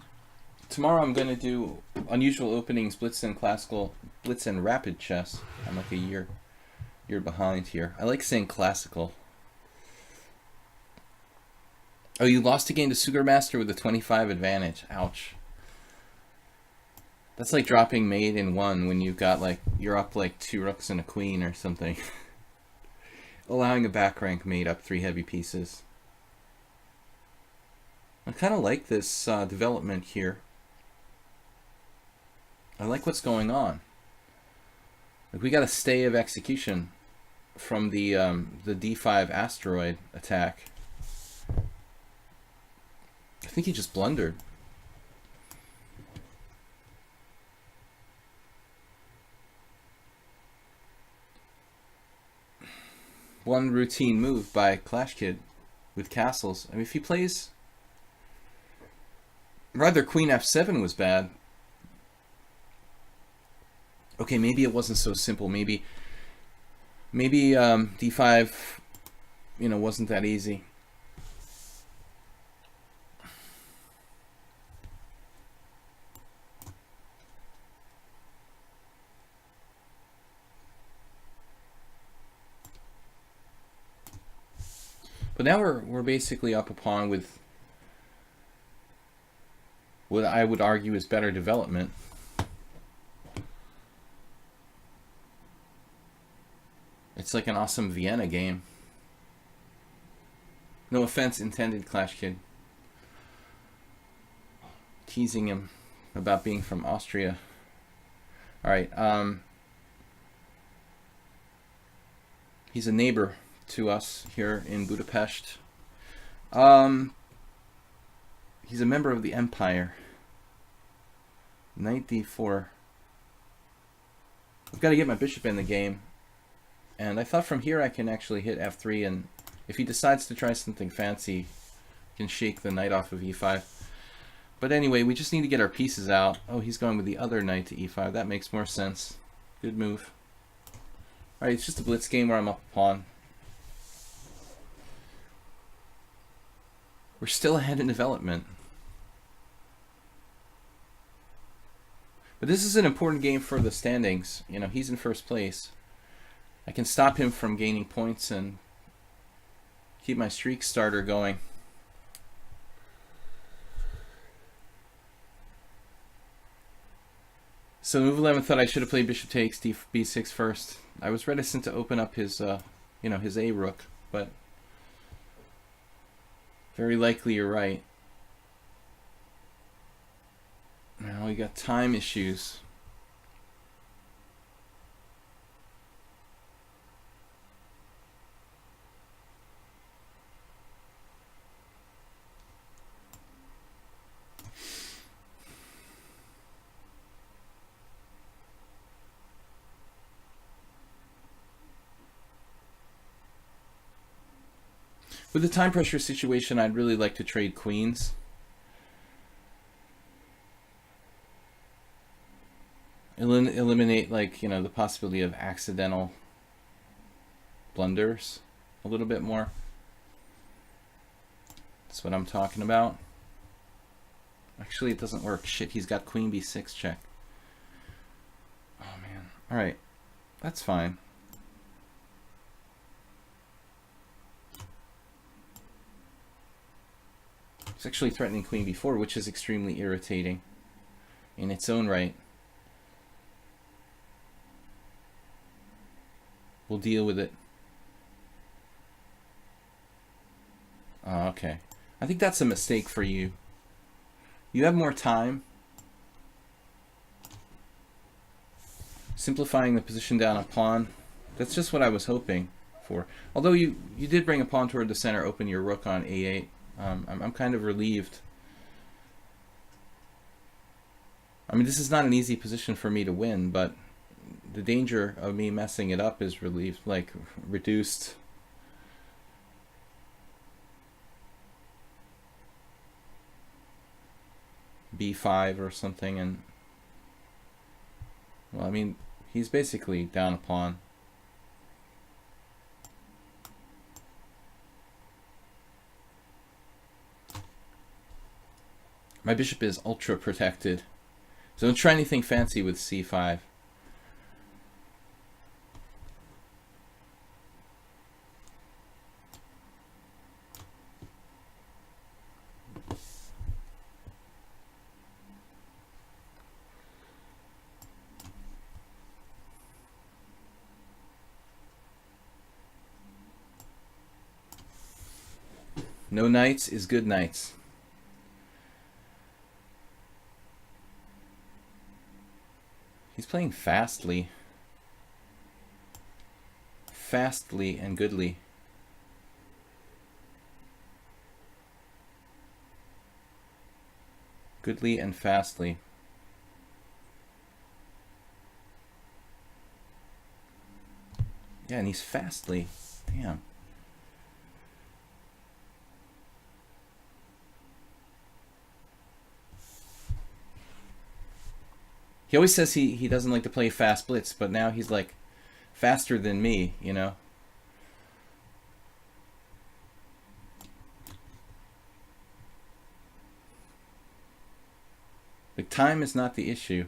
S1: Tomorrow I'm going to do unusual openings, blitz and classical, blitz and rapid chess. I'm like a year behind here. I like saying classical. Oh, you lost a game to Sugarmaster with a 25 advantage. Ouch. That's like dropping mate in 1 when you've got like, you're up like 2 rooks and a queen or something. Allowing a back rank mate up 3 heavy pieces. I kind of like this development here. I like what's going on. Like we got a stay of execution from the d5 asteroid attack. I think he just blundered. One routine move by Clash Kid with castles. I mean, if he plays... Rather, Queen f7 was bad. Okay, maybe it wasn't so simple. Maybe d5, you know, wasn't that easy. But now we're basically up a pawn with what I would argue is better development. It's like an awesome Vienna game. No offense intended, Clash Kid. Teasing him about being from Austria. Alright, he's a neighbor to us here in Budapest. He's a member of the Empire. Knight d4. I've got to get my bishop in the game. And I thought from here I can actually hit f3, and if he decides to try something fancy, I can shake the knight off of e5. But anyway, we just need to get our pieces out. Oh, he's going with the other knight to e5. That makes more sense. Good move. Alright, it's just a blitz game where I'm up a pawn. We're still ahead in development. But this is an important game for the standings. You know, he's in first place. I can stop him from gaining points and keep my streak starter going. So move 11 thought I should have played bishop takes b6 first. I was reticent to open up his, you know, his a rook, but Very likely you're right. Now we got time issues. With the time pressure situation, I'd really like to trade queens. Eliminate, like, you know, the possibility of accidental blunders a little bit more. That's what I'm talking about. Actually, it doesn't work. Shit, he's got queen b6 check. Oh, man. All right. That's fine. He's actually threatening queen b4, which is extremely irritating in its own right. We'll deal with it. Oh, okay. I think that's a mistake for you. You have more time. Simplifying the position down a pawn. That's just what I was hoping for. Although you did bring a pawn toward the center, open your rook on a8. I'm kind of relieved. I mean, this is not an easy position for me to win, but the danger of me messing it up is relieved, like reduced. b5 or something, and well, I mean, he's basically down a pawn. My bishop is ultra protected, so don't try anything fancy with c5. No knights is good knights. He's playing fastly. Fastly and goodly. Goodly and fastly. Yeah, and he's fastly. Damn. He always says he doesn't like to play fast blitz, but now he's like faster than me, you know? Like, time is not the issue.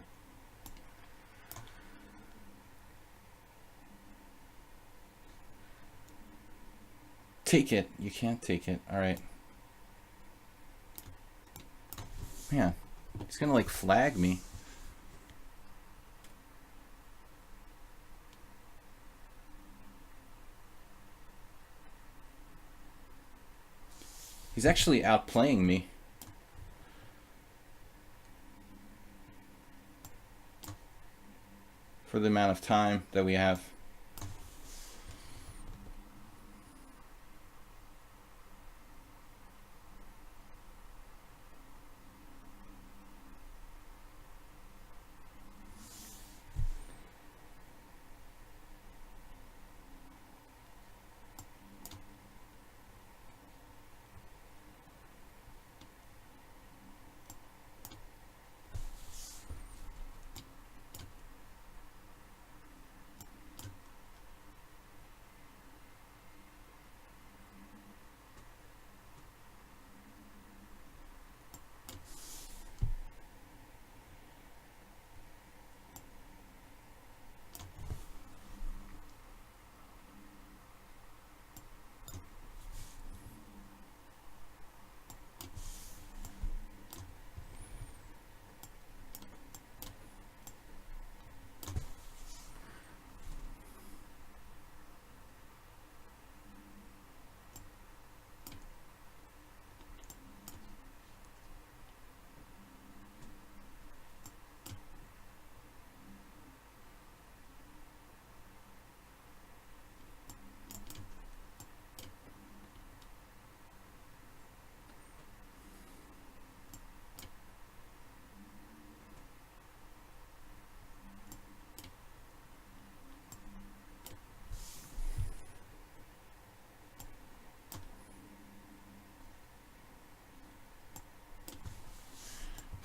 S1: Take it. You can't take it. All right. Man, he's gonna like flag me. He's actually outplaying me. For the amount of time that we have.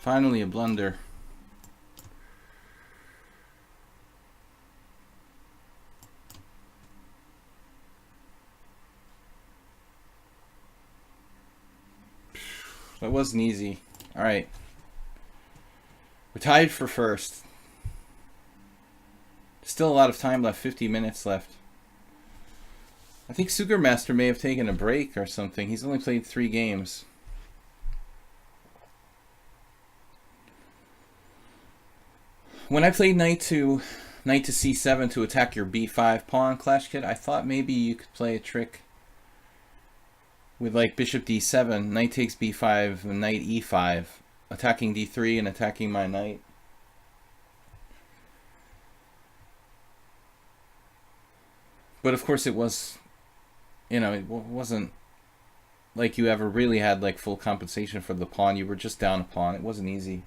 S1: Finally a blunder. That wasn't easy. All right. We're tied for first. Still a lot of time left, 50 minutes left. I think Sugarmaster may have taken a break or something. He's only played 3 games. When I played knight to c7 to attack your b5 pawn, Clash Kid, I thought maybe you could play a trick with like bishop d7, knight takes b5, and knight e5, attacking d3 and attacking my knight. But of course it was, you know, it wasn't like you ever really had like full compensation for the pawn. You were just down a pawn. It wasn't easy.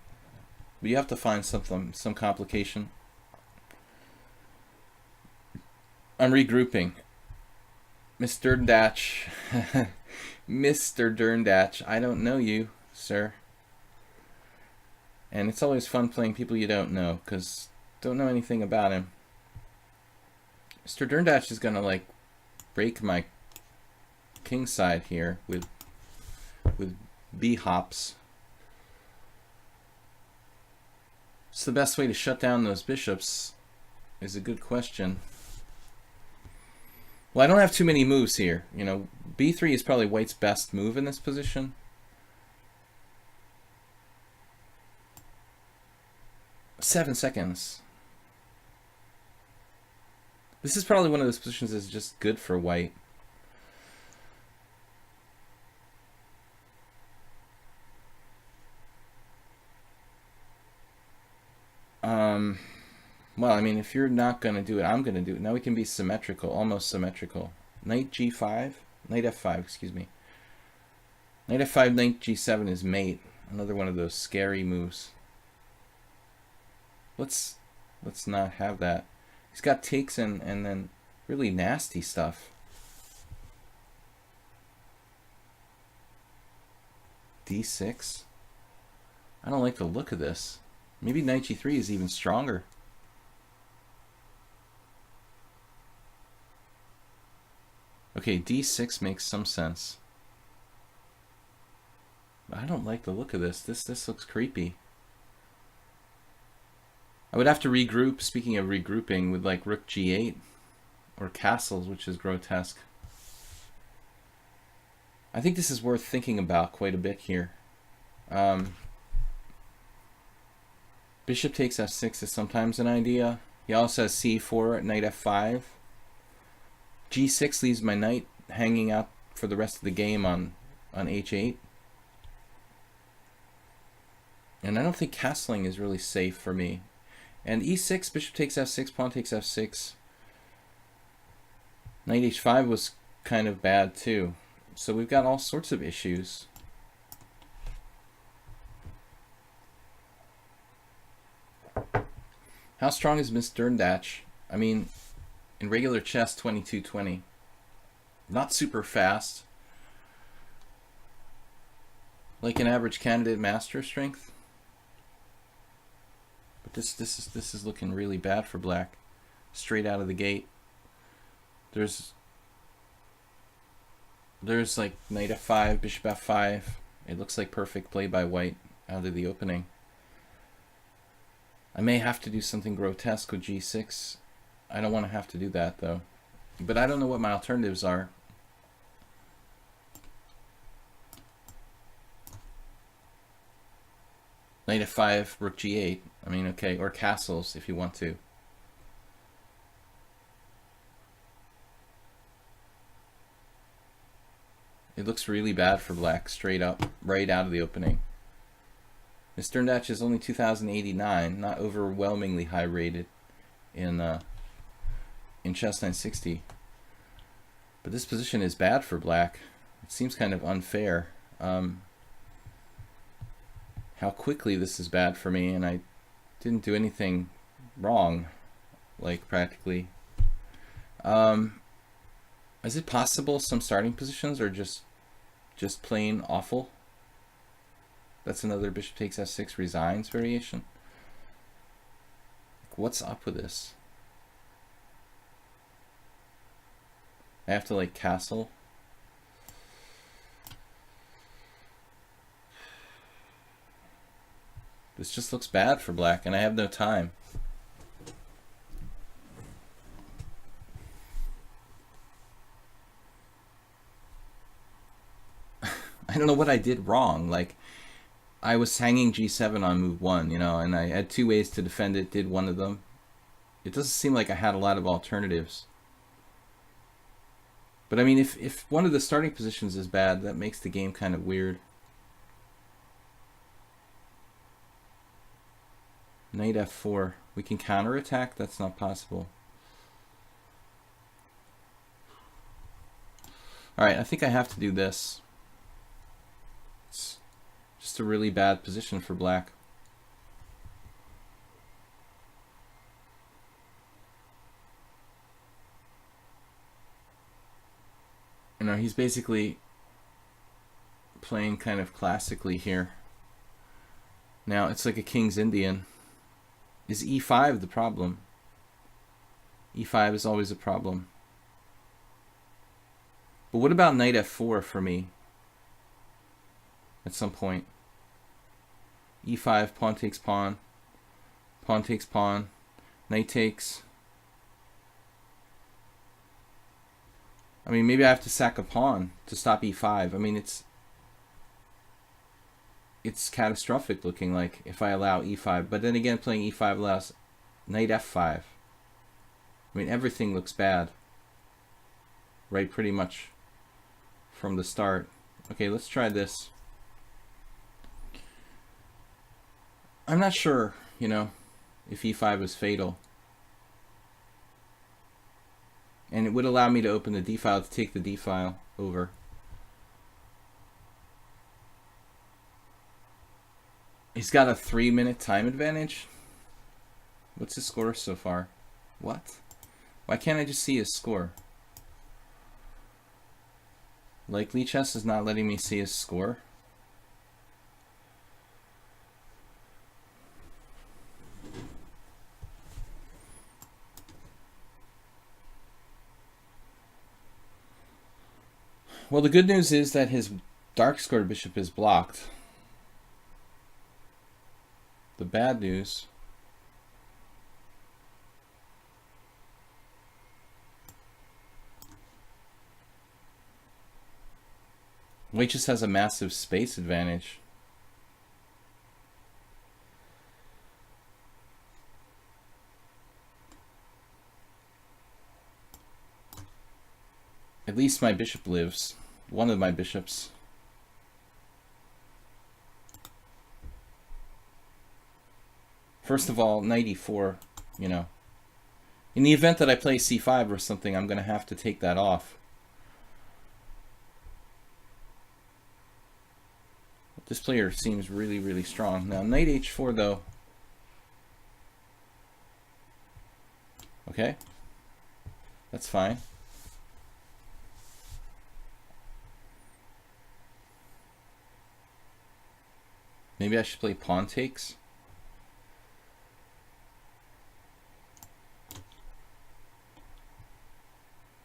S1: But you have to find some complication. I'm regrouping. Mr. Derndatch. Mr. Derndatch. I don't know you, sir. And it's always fun playing people you don't know, because don't know anything about him. Mr. Derndatch is going to, like, break my king side here with b-hops. What's the best way to shut down those bishops is a good question. Well, I don't have too many moves here. You know, b3 is probably white's best move in this position. Seven seconds. This is probably one of those positions that's just good for white. Well, I mean, if you're not going to do it, I'm going to do it. Now we can be symmetrical, almost symmetrical. Knight g5, knight f5, excuse me. Knight f5, knight g7 is mate. Another one of those scary moves. Let's not have that. He's got takes and then really nasty stuff. d6. I don't like the look of this. Maybe knight g3 is even stronger. Okay, d6 makes some sense. But I don't like the look of this. This looks creepy. I would have to regroup, speaking of regrouping, with like rook g8 or castles, which is grotesque. I think this is worth thinking about quite a bit here. Bishop takes f6 is sometimes an idea. He also has c4 at knight f5. g6 leaves my knight hanging out for the rest of the game on h8. And I don't think castling is really safe for me. And e6, bishop takes f6, pawn takes f6. Knight h5 was kind of bad too. So we've got all sorts of issues. How strong is Miss Derndatch? I mean, in regular chess, 2220. Not super fast. Like an average candidate master strength. But this is looking really bad for black. Straight out of the gate. There's like knight f5, bishop f5. It looks like perfect play by white out of the opening. I may have to do something grotesque with g6. I don't want to have to do that though. But I don't know what my alternatives are. Knight f5, rook g8. I mean, okay, or castles if you want to. It looks really bad for black, straight up, right out of the opening. Miss Derndatch is only 2089, not overwhelmingly high rated in Chess 960. But this position is bad for black. It seems kind of unfair. How quickly this is bad for me, and I didn't do anything wrong, like practically. Is it possible some starting positions are just plain awful? That's another bishop takes f6 resigns variation. Like, what's up with this? I have to like castle. This just looks bad for black, and I have no time. I don't know what I did wrong. Like, I was hanging g7 on move 1, you know, and I had 2 ways to defend it, did one of them. It doesn't seem like I had a lot of alternatives. But I mean, if one of the starting positions is bad, that makes the game kind of weird. Knight f4. We can counterattack? That's not possible. Alright, I think I have to do this. It's just a really bad position for black. You know, he's basically playing kind of classically here. Now, it's like a King's Indian. Is e5 the problem? e5 is always a problem. But what about knight f4 for me? At some point. e5, pawn takes pawn. Pawn takes pawn. Knight takes. I mean, maybe I have to sack a pawn to stop e5. I mean, it's catastrophic looking like if I allow e5. But then again, playing e5 allows knight f5. I mean, everything looks bad. Right, pretty much from the start. Okay, let's try this. I'm not sure, you know, if e5 is fatal. And it would allow me to open the d file to take the d file over. He's got a 3-minute time advantage. What's his score so far? What? Why can't I just see his score? Like lichess is not letting me see his score. Well, the good news is that his dark squared bishop is blocked. The bad news White just has a massive space advantage. At least my bishop lives. One of my bishops. First of all, knight e4, you know. In the event that I play c5 or something, I'm going to have to take that off. This player seems really, really strong. Now, knight h4, though. Okay. That's fine. Maybe I should play pawn takes.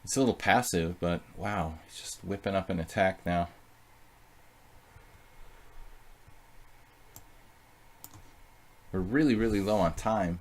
S1: It's a little passive, but wow, he's just whipping up an attack now. We're really, really low on time.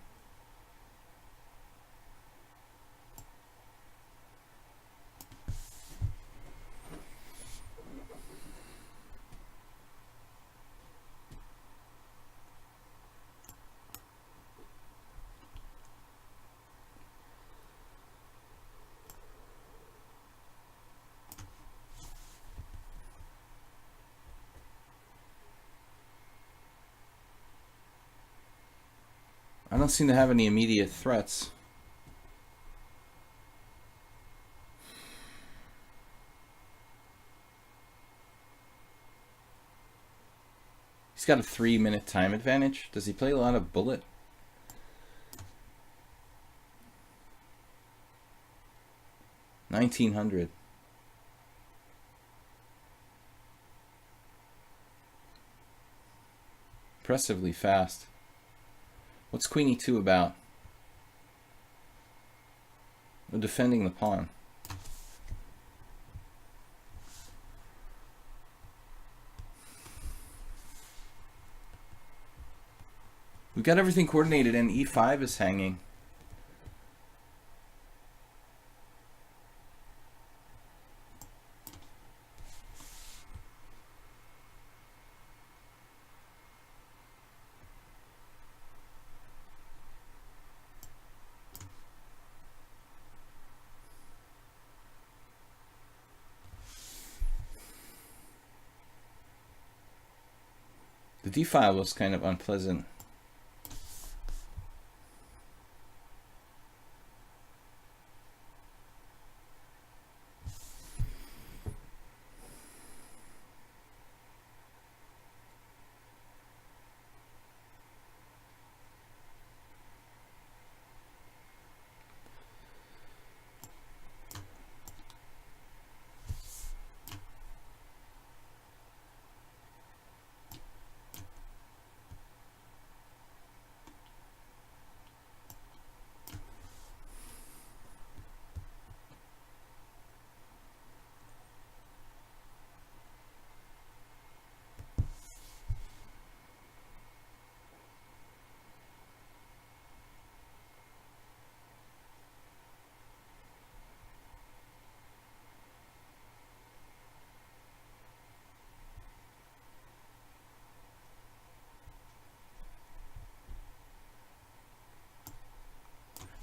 S1: I don't seem to have any immediate threats. He's got a 3-minute time advantage. Does he play a lot of bullet? $1900. Impressively fast. What's queen e2 about? Oh, defending the pawn. We've got everything coordinated and e5 is hanging. The d file was kind of unpleasant.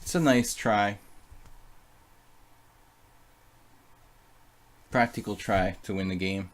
S1: It's a nice try. Practical try to win the game.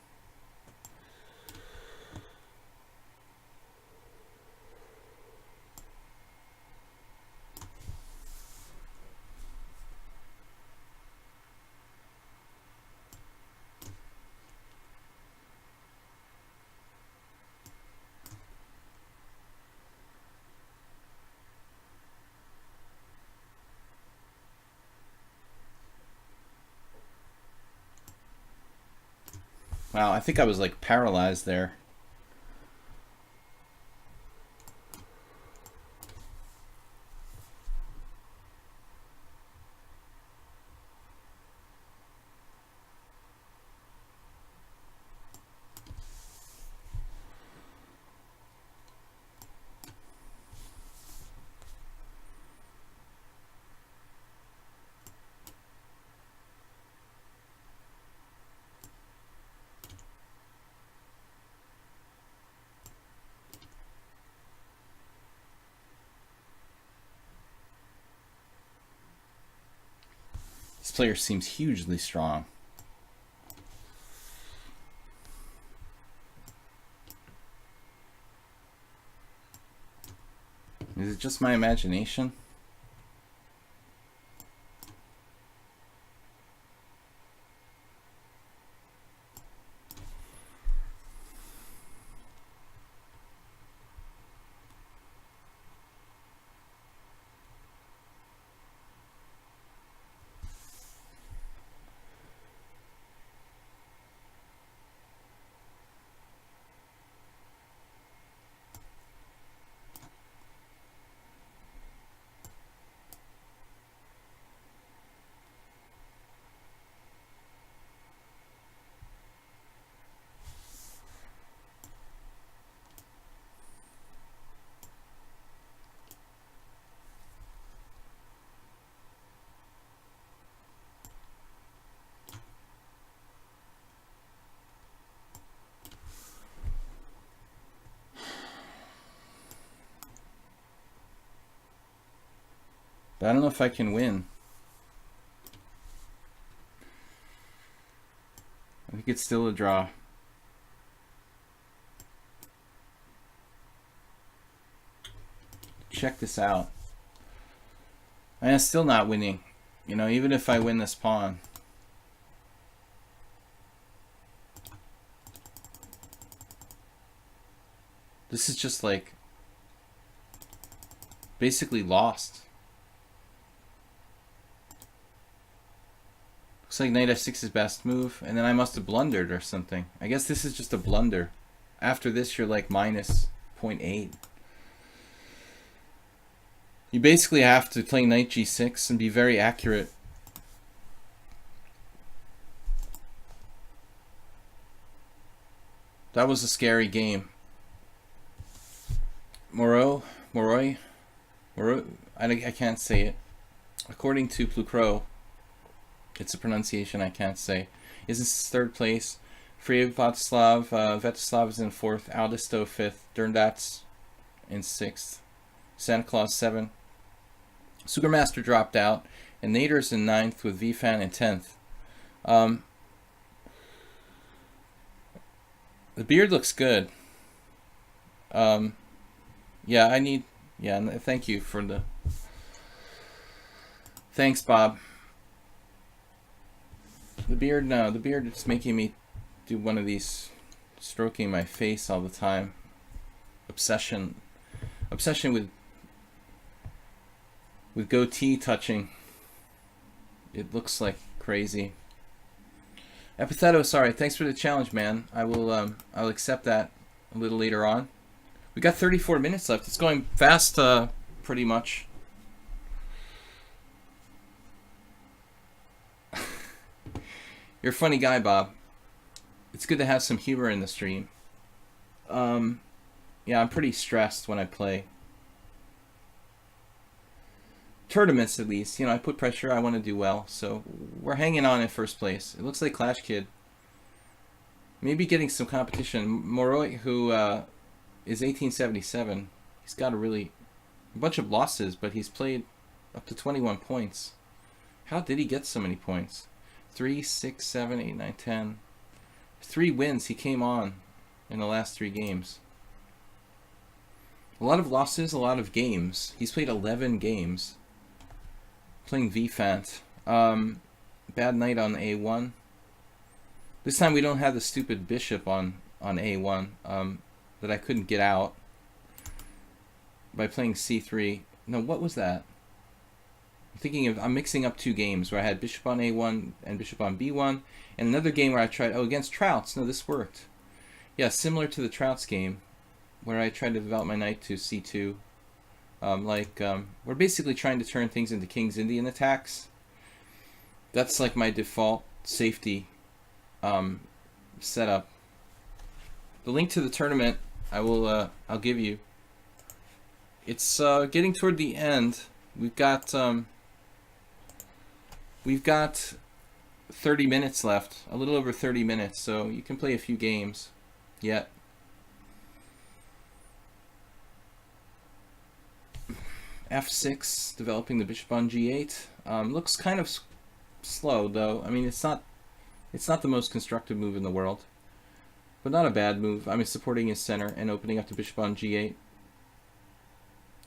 S1: Wow, I think I was like paralyzed there. This player seems hugely strong. Is it just my imagination? But I don't know if I can win. I think it's still a draw. Check this out. And I'm still not winning. You know, even if I win this pawn. This is just like basically lost. Looks like knight f6 is best move, and then I must have blundered or something. I guess this is just a blunder. After this, you're like minus 0.8. You basically have to play knight g6 and be very accurate. That was a scary game. Moreau, I can't say it. According to Plucro, it's a pronunciation I can't say. Is in third place. Vetislav is in fourth. Aldisto fifth. Derndatz in sixth. Santa Claus 7. Sugarmaster dropped out. And Nader's in ninth with VFan in 10th. The beard looks good. Yeah, thank you for the... Thanks, Bob. The beard is making me do one of these stroking my face all the time. Obsession with goatee touching. It looks like crazy. Epitheto, sorry. Thanks for the challenge, man. I'll accept that a little later on. We got 34 minutes left. It's going fast, pretty much. You're a funny guy, Bob. It's good to have some humor in the stream. Yeah, I'm pretty stressed when I play. Tournaments, at least. You know, I put pressure. I want to do well. So we're hanging on in first place. It looks like Clash Kid. Maybe getting some competition. Moroi, who is 1877. He's got a bunch of losses, but he's played up to 21 points. How did he get so many points? 3, 6, 7, 8, 9, 10. 3 wins. He came on in the last 3 games. A lot of losses, a lot of games. He's played 11 games. Playing VFant. Bad knight on A1. This time we don't have the stupid bishop on A1 that I couldn't get out by playing C3. No, what was that? I'm mixing up 2 games where I had bishop on A1 and bishop on B1, and another game where I tried, against Trouts. No, this worked. Yeah, similar to the Trouts game where I tried to develop my knight to C2. We're basically trying to turn things into King's Indian attacks. That's like my default safety setup. The link to the tournament I'll give you. It's getting toward the end. We've got 30 minutes left, a little over 30 minutes, so you can play a few games yet. F6, developing the bishop on G8. Looks kind of slow though. I mean, it's not the most constructive move in the world, but not a bad move. I mean, supporting his center and opening up the bishop on G8.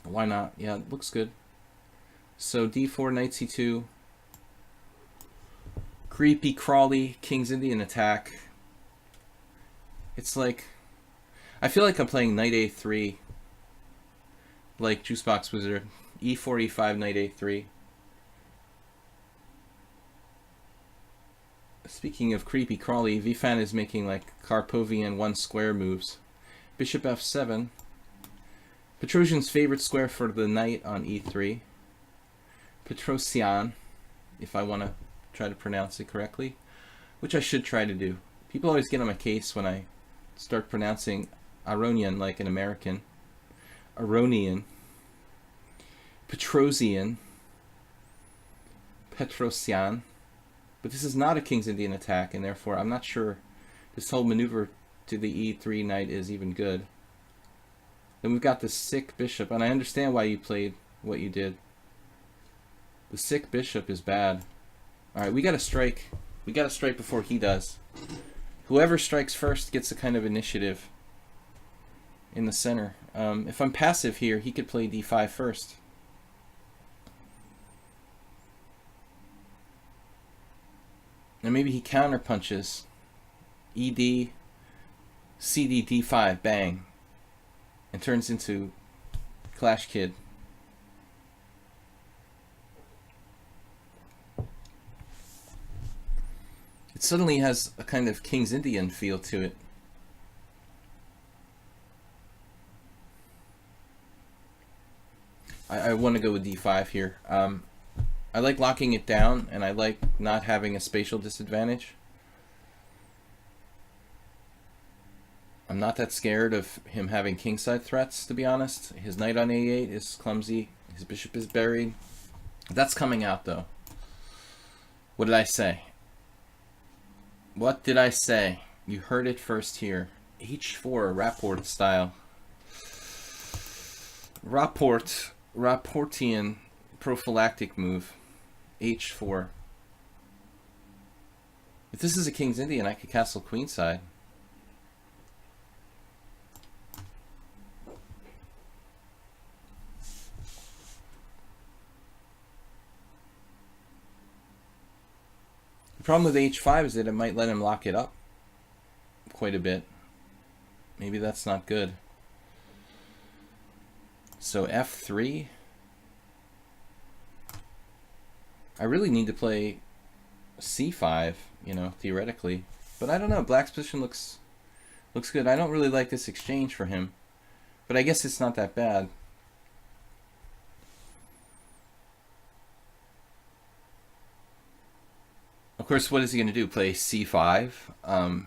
S1: Why not? Yeah, it looks good. So D4, knight C2. Creepy crawly King's Indian attack. It's like, I feel like I'm playing knight A3. Like Juicebox Wizard. E4, E5, knight A3. Speaking of creepy crawly, VFan is making like Karpovian 1 square moves. Bishop F7. Petrosian's favorite square for the knight on E3. Petrosian, if I want to try to pronounce it correctly, which I should try to do. People always get on my case when I start pronouncing Aronian like an American. Aronian. Petrosian. Petrosian. But this is not a King's Indian attack, and therefore I'm not sure this whole maneuver to the E3 knight is even good. Then we've got the sick bishop, and I understand why you played what you did. The sick bishop is bad. Alright, we gotta strike. We gotta strike before he does. Whoever strikes first gets a kind of initiative in the center. If I'm passive here, he could play D5 first. And maybe he counter punches. ED, CD, D5, bang. And turns into Clash Kid. It suddenly has a kind of King's Indian feel to it. want to go with d5 here. I like locking it down, and I like not having a spatial disadvantage. I'm not that scared of him having kingside threats, to be honest. His knight on a8 is clumsy. His bishop is buried. That's coming out, though. What did I say? What did I say? You heard it first here. h4, Rapport style. Rapportian prophylactic move. h4. If this is a King's Indian, I could castle queenside. The problem with h5 is that it might let him lock it up quite a bit. Maybe that's not good. So f3. I really need to play c5, you know, theoretically. But I don't know. Black's position looks good. I don't really like this exchange for him. But I guess it's not that bad. Of course, what is he going to do? Play c5? I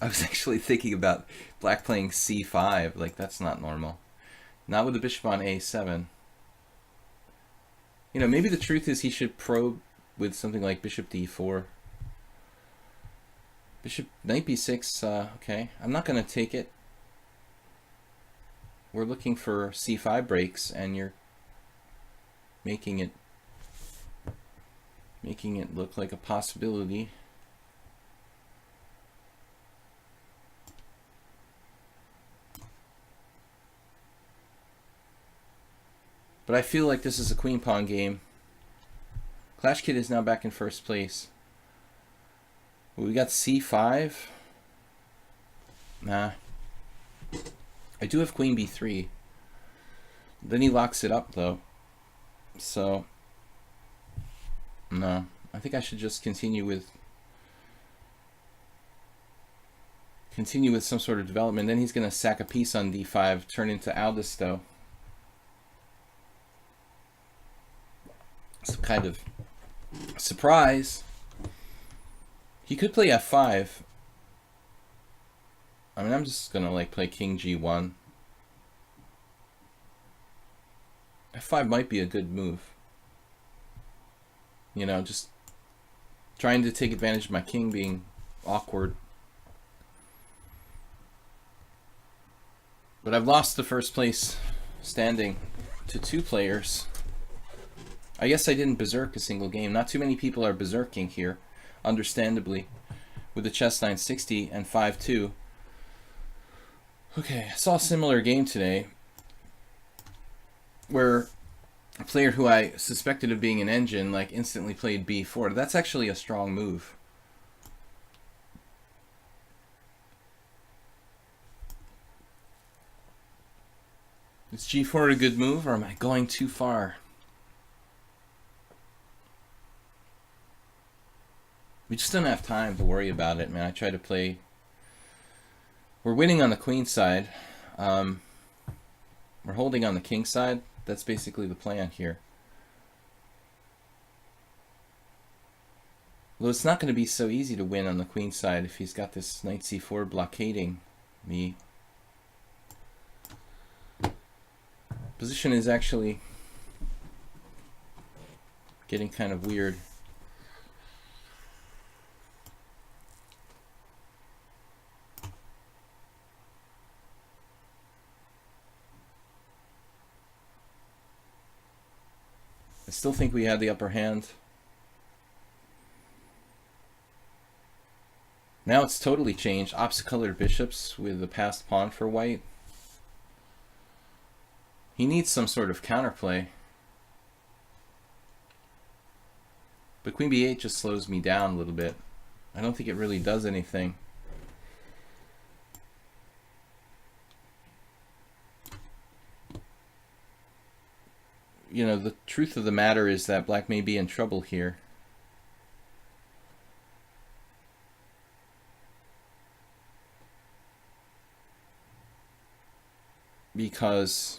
S1: was actually thinking about black playing c5. Like, that's not normal. Not with the bishop on a7. You know, maybe the truth is he should probe with something like bishop d4. Bishop, knight b6, okay. I'm not going to take it. We're looking for c5 breaks, and you're making it look like a possibility. But I feel like this is a queen pawn game. Clash Kid is now back in first place. Well, we got c5. Nah. I do have queen b3. Then he locks it up though. So no. I think I should just continue with some sort of development. Then he's gonna sack a piece on d5, turn into Aldous though. Some kind of surprise. He could play f5. I mean, I'm just gonna like play king g1. f5 might be a good move. You know, just trying to take advantage of my king being awkward. But I've lost the first place standing to 2 players. I guess I didn't berserk a single game. Not too many people are berserking here, understandably, with the chess 960 and 5-2. Okay, I saw a similar game today where a player who I suspected of being an engine like instantly played b4. That's actually a strong move. Is g4 a good move, or am I going too far? We just don't have time to worry about it, man. I try to play. We're winning on the queen side. We're holding on the king side. That's basically the plan here. Though it's not going to be so easy to win on the queen side if he's got this knight c4 blockading me. Position is actually getting kind of weird. I still think we had the upper hand. Now it's totally changed. Opposite colored bishops with the passed pawn for white. He needs some sort of counterplay. But queen b8 just slows me down a little bit. I don't think it really does anything. You know, the truth of the matter is that black may be in trouble here. Because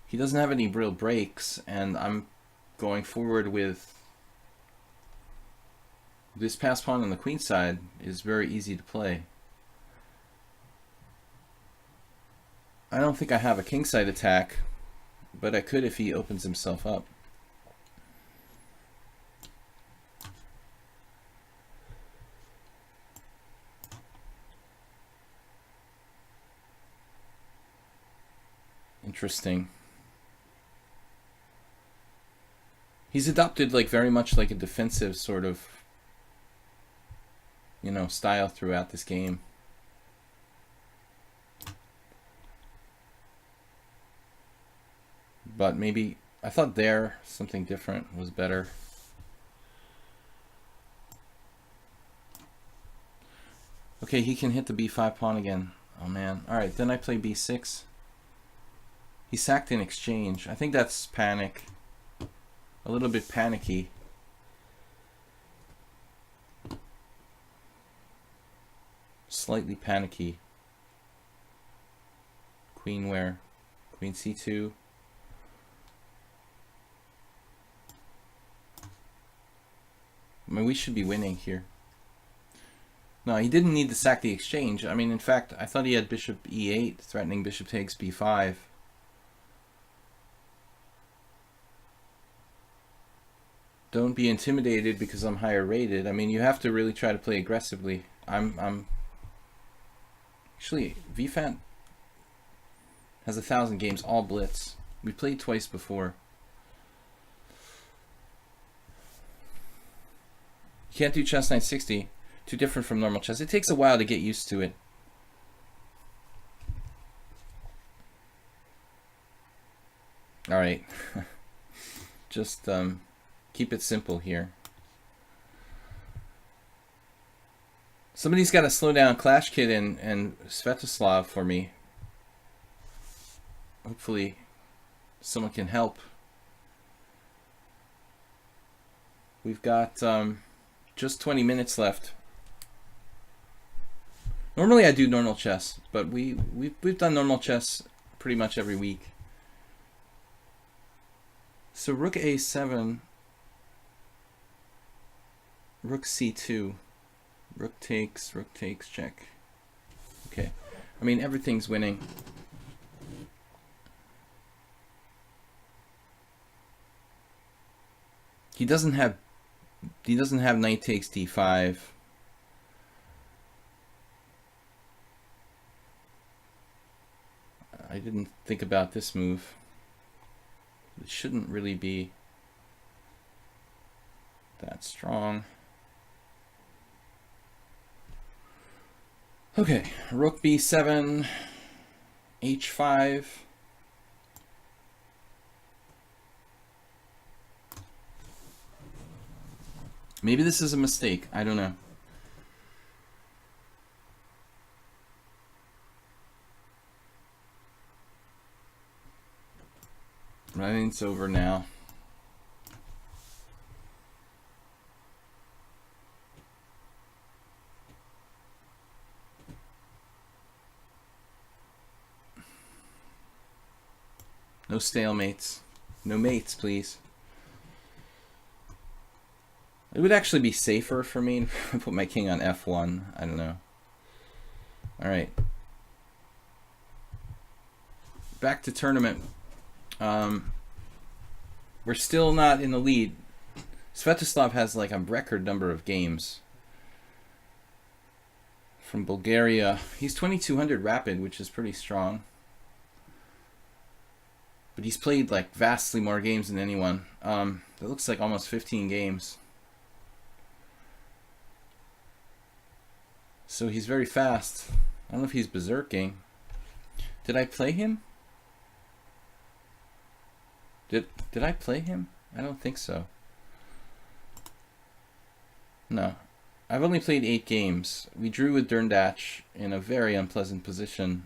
S1: he doesn't have any real breaks, and I'm going forward with this pass pawn on the queen side is very easy to play. I don't think I have a kingside attack, but I could if he opens himself up. Interesting. He's adopted like very much like a defensive sort of, you know, style throughout this game. But maybe I thought there something different was better. Okay, he can hit the b5 pawn again. Oh man. All right, then I play b6. He sacked in exchange. I think that's panic. A little bit panicky. Slightly panicky. Queen where? Queen c2. I mean, we should be winning here. No, he didn't need to sack the exchange. I mean, in fact, I thought he had bishop e8, threatening bishop takes b5. Don't be intimidated because I'm higher rated. I mean, you have to really try to play aggressively. I'm actually, VFAT has 1,000 games, all blitz. We played twice before. You can't do chess 960. Too different from normal chess. It takes a while to get used to it. All right. Just keep it simple here. Somebody's got to slow down Clash Kid and Svetoslav for me. Hopefully someone can help. We've got just 20 minutes left. Normally I do normal chess, but we've done normal chess pretty much every week. So rook a7, rook c2, rook takes, check. Okay, I mean everything's winning. He doesn't have knight takes d5. I didn't think about this move. It shouldn't really be that strong. Okay, rook b7, h5. Maybe this is a mistake. I don't know. Running's over now. No stalemates. No mates, please. It would actually be safer for me to put my king on f1. I don't know. All right. Back to tournament. We're still not in the lead. Svetoslav has like a record number of games. From Bulgaria. He's 2200 rapid, which is pretty strong. But he's played like vastly more games than anyone. That looks like almost 15 games. So he's very fast. I don't know if he's berserking. Did I play him? Did I play him? I don't think so. No. I've only played 8 games. We drew with Derndatch in a very unpleasant position.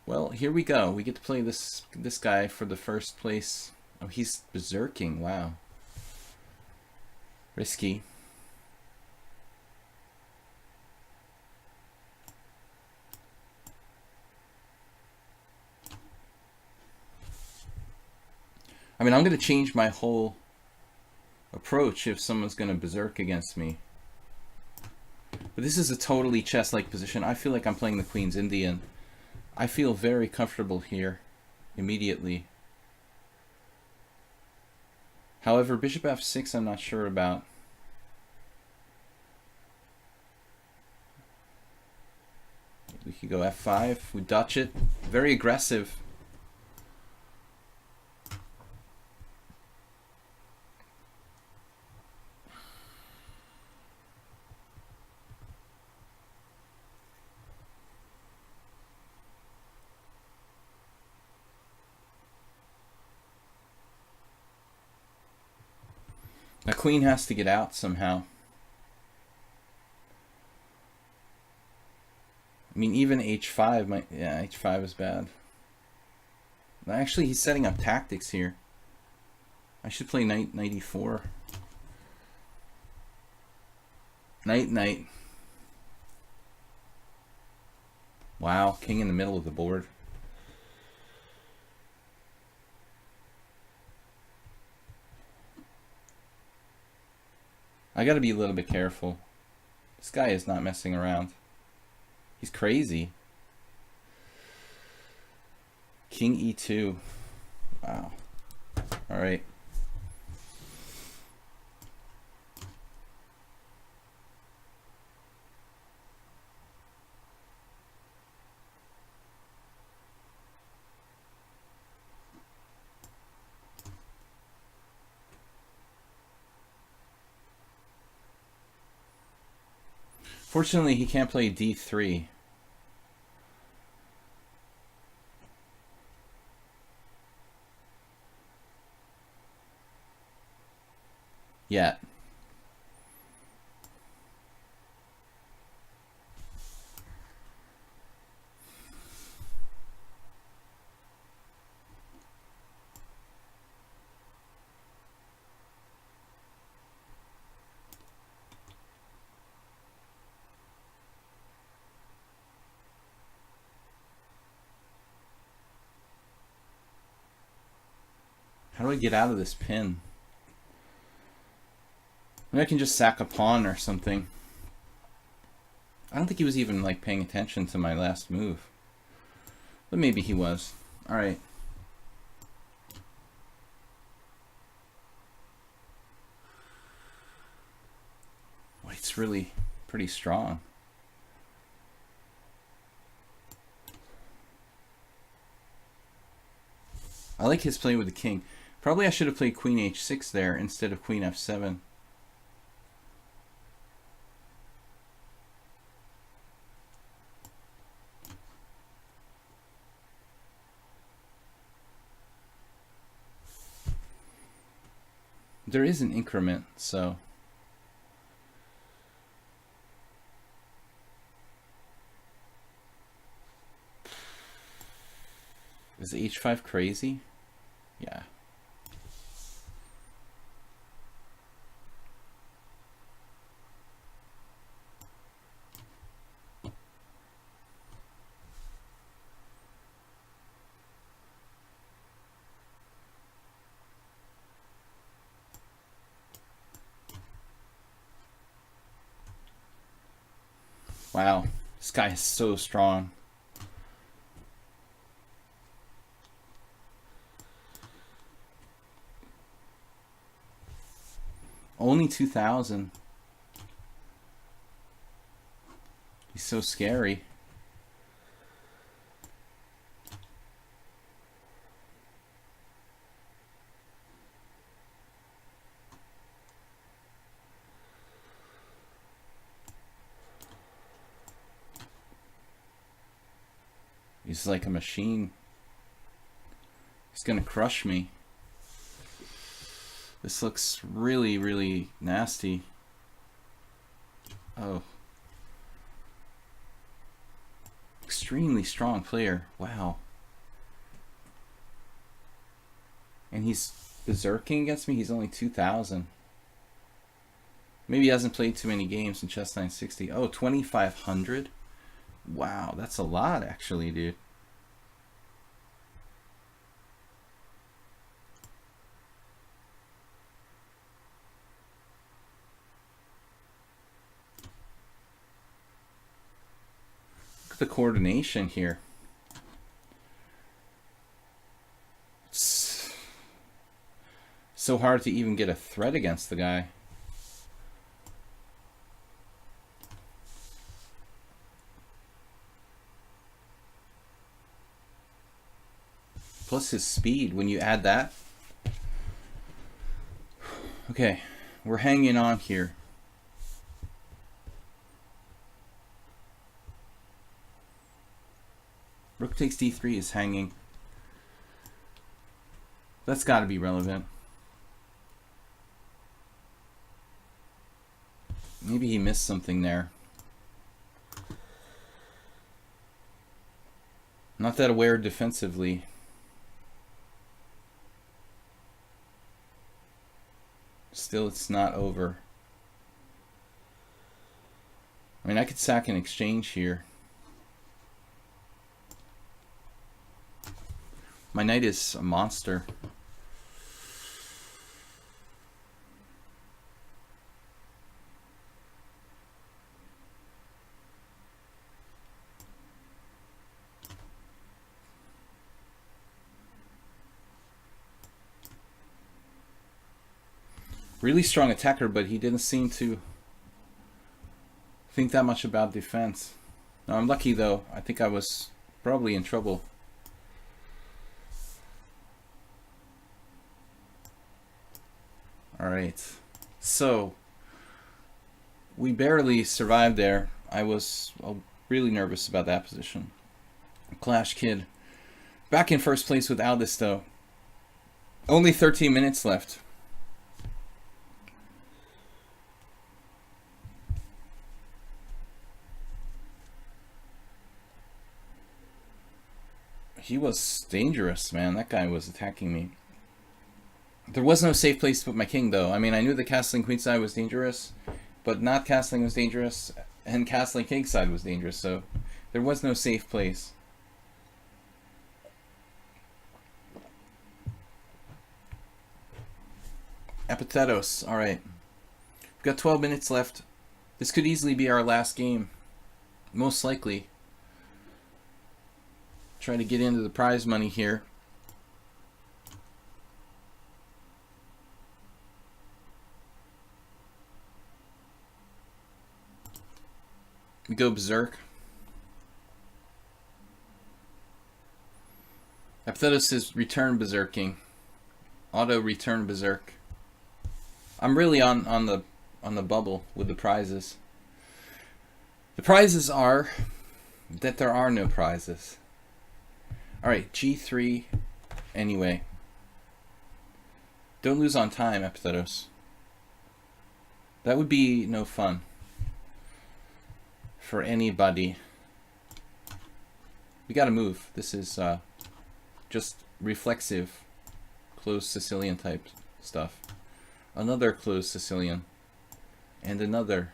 S1: Well, here we go. We get to play this guy for the first place. Oh, he's berserking. Wow. Risky. I mean, I'm going to change my whole approach if someone's going to berserk against me. But this is a totally chess-like position. I feel like I'm playing the Queen's Indian. I feel very comfortable here immediately. However, bishop f6 I'm not sure about. We could go f5. We dutch it. Very aggressive. The queen has to get out somehow. I mean, even h5 might... Yeah, h5 is bad. Actually, he's setting up tactics here. I should play knight e4. Knight. Wow, king in the middle of the board. I gotta be a little bit careful. This guy is not messing around. He's crazy. King e2. Wow. Alright. Fortunately, he can't play d3. Yet. How do I get out of this pin? Maybe I can just sack a pawn or something. I don't think he was even like paying attention to my last move. But maybe he was. Alright. White's really pretty strong. I like his play with the king. Probably I should have played queen h6 there instead of queen f7. There is an increment, so... Is h5 crazy? Yeah. Wow, this guy is so strong. Only 2,000. He's so scary. He's like a machine. He's gonna crush me. This looks really, really nasty. Oh. Extremely strong player. Wow. And he's berserking against me. He's only 2,000. Maybe he hasn't played too many games in Chess 960. Oh, 2,500? Wow, that's a lot actually, dude. the coordination here. It's so hard to even get a threat against the guy. Plus his speed, when you add that. Okay, we're hanging on here. Rook takes d3 is hanging. That's got to be relevant. Maybe he missed something there. Not that aware defensively. Still, it's not over. I mean, I could sack an exchange here. My knight is a monster. Really strong attacker, but he didn't seem to think that much about defense. No, I'm lucky though. I think I was probably in trouble. Alright, so we barely survived there. I was really nervous about that position. Clash Kid. Back in first place with Aldis though. Only 13 minutes left. He was dangerous, man. That guy was attacking me. There was no safe place to put my king, though. I mean, I knew the castling queenside was dangerous, but not castling was dangerous, and castling kingside was dangerous, so there was no safe place. Epitetos. Alright. We've got 12 minutes left. This could easily be our last game. Most likely. Try to get into the prize money here. We go berserk. Epitetos is return berserking. Auto return berserk. I'm really on the bubble with the prizes. The prizes are that there are no prizes. Alright, G3 anyway. Don't lose on time, Epitetos. That would be no fun for anybody. We gotta move. This is just reflexive closed Sicilian type stuff. Another closed Sicilian. And another.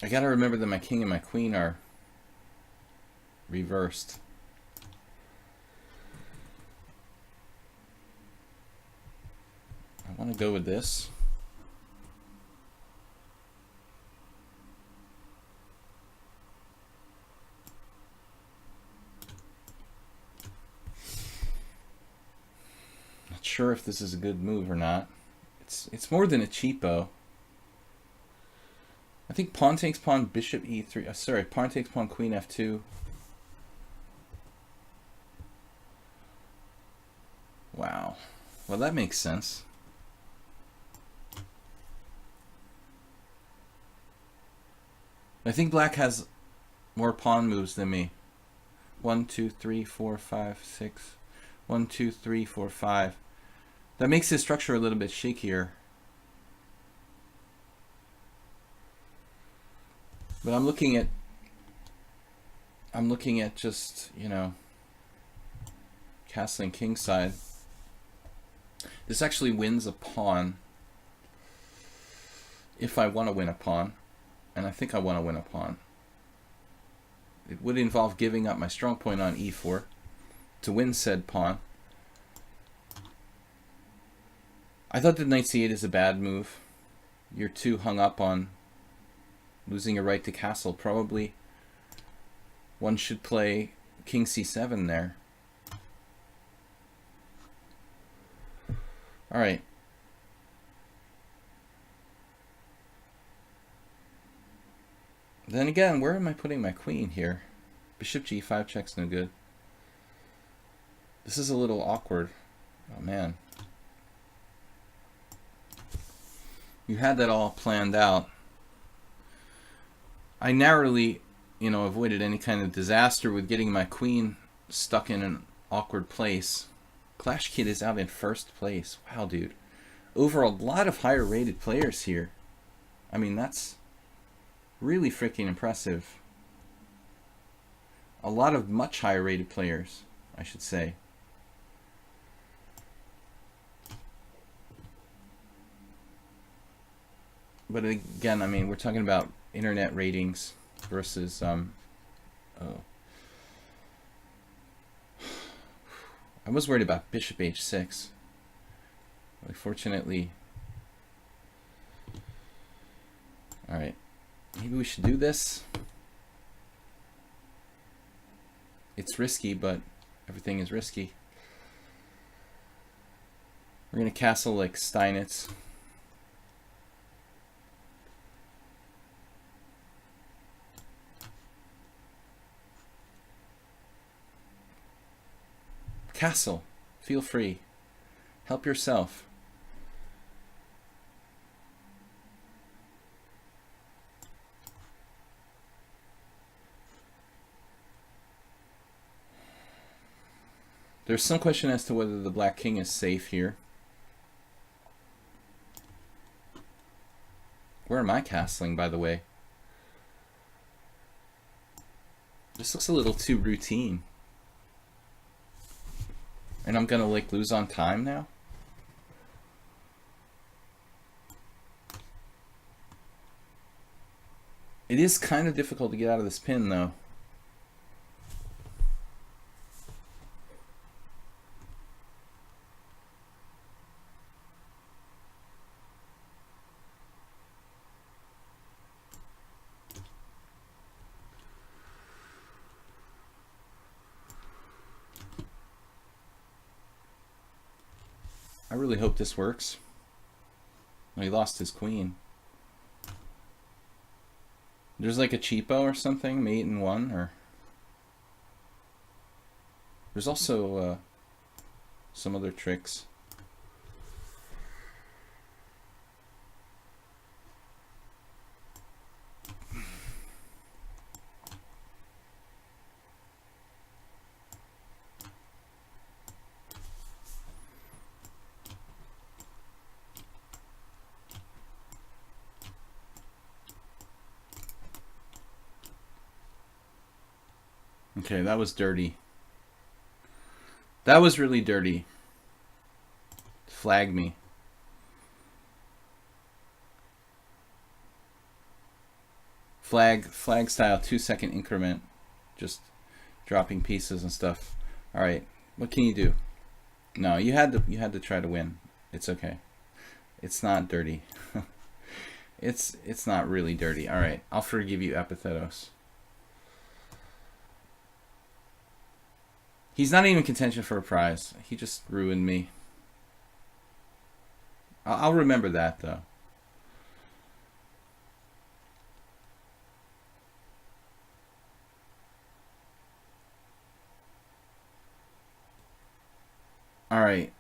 S1: I gotta remember that my king and my queen are reversed. I want to go with this. Not sure if this is a good move or not. It's more than a cheapo. I think pawn takes pawn, bishop e3. Sorry, pawn takes pawn, queen f2. Wow. Well, that makes sense. I think black has more pawn moves than me. 1, 2, 3, 4, 5, 6. 1, 2, 3, 4, 5. That makes his structure a little bit shakier. But I'm looking at just, you know, castling kingside. This actually wins a pawn if I want to win a pawn, and I think I want to win a pawn. It would involve giving up my strong point on e4 to win said pawn. I thought that knight c8 is a bad move. You're too hung up on losing a right to castle. Probably one should play king c7 there. All right. Then again, where am I putting my queen here? Bishop g5 check's no good. This is a little awkward. Oh man. You had that all planned out. I narrowly, avoided any kind of disaster with getting my queen stuck in an awkward place. Clash Kid is out in first place. Wow, dude. Over a lot of higher rated players here. I mean, that's really freaking impressive. A lot of much higher rated players, I should say. But again, I mean, we're talking about internet ratings versus oh. I was worried about bishop h6. Fortunately. All right. Maybe we should do this. It's risky, but everything is risky. We're going to castle like Steinitz. Castle. Feel free. Help yourself. There's some question as to whether the black king is safe here. Where am I castling, by the way? This looks a little too routine. And I'm gonna like lose on time now? It is kind of difficult to get out of this pin though. I really hope this works. Oh, he lost his queen. There's like a cheapo or something, mate in one, or there's also some other tricks. Okay, that was dirty. That was really dirty. Flag me. Flag style 2-second increment. Just dropping pieces and stuff. All right, what can you do? No, you had to try to win. It's okay. It's not dirty. It's not really dirty. All right, I'll forgive you, Epithetos. He's not even contention for a prize. He just ruined me. I'll remember that, though. All right.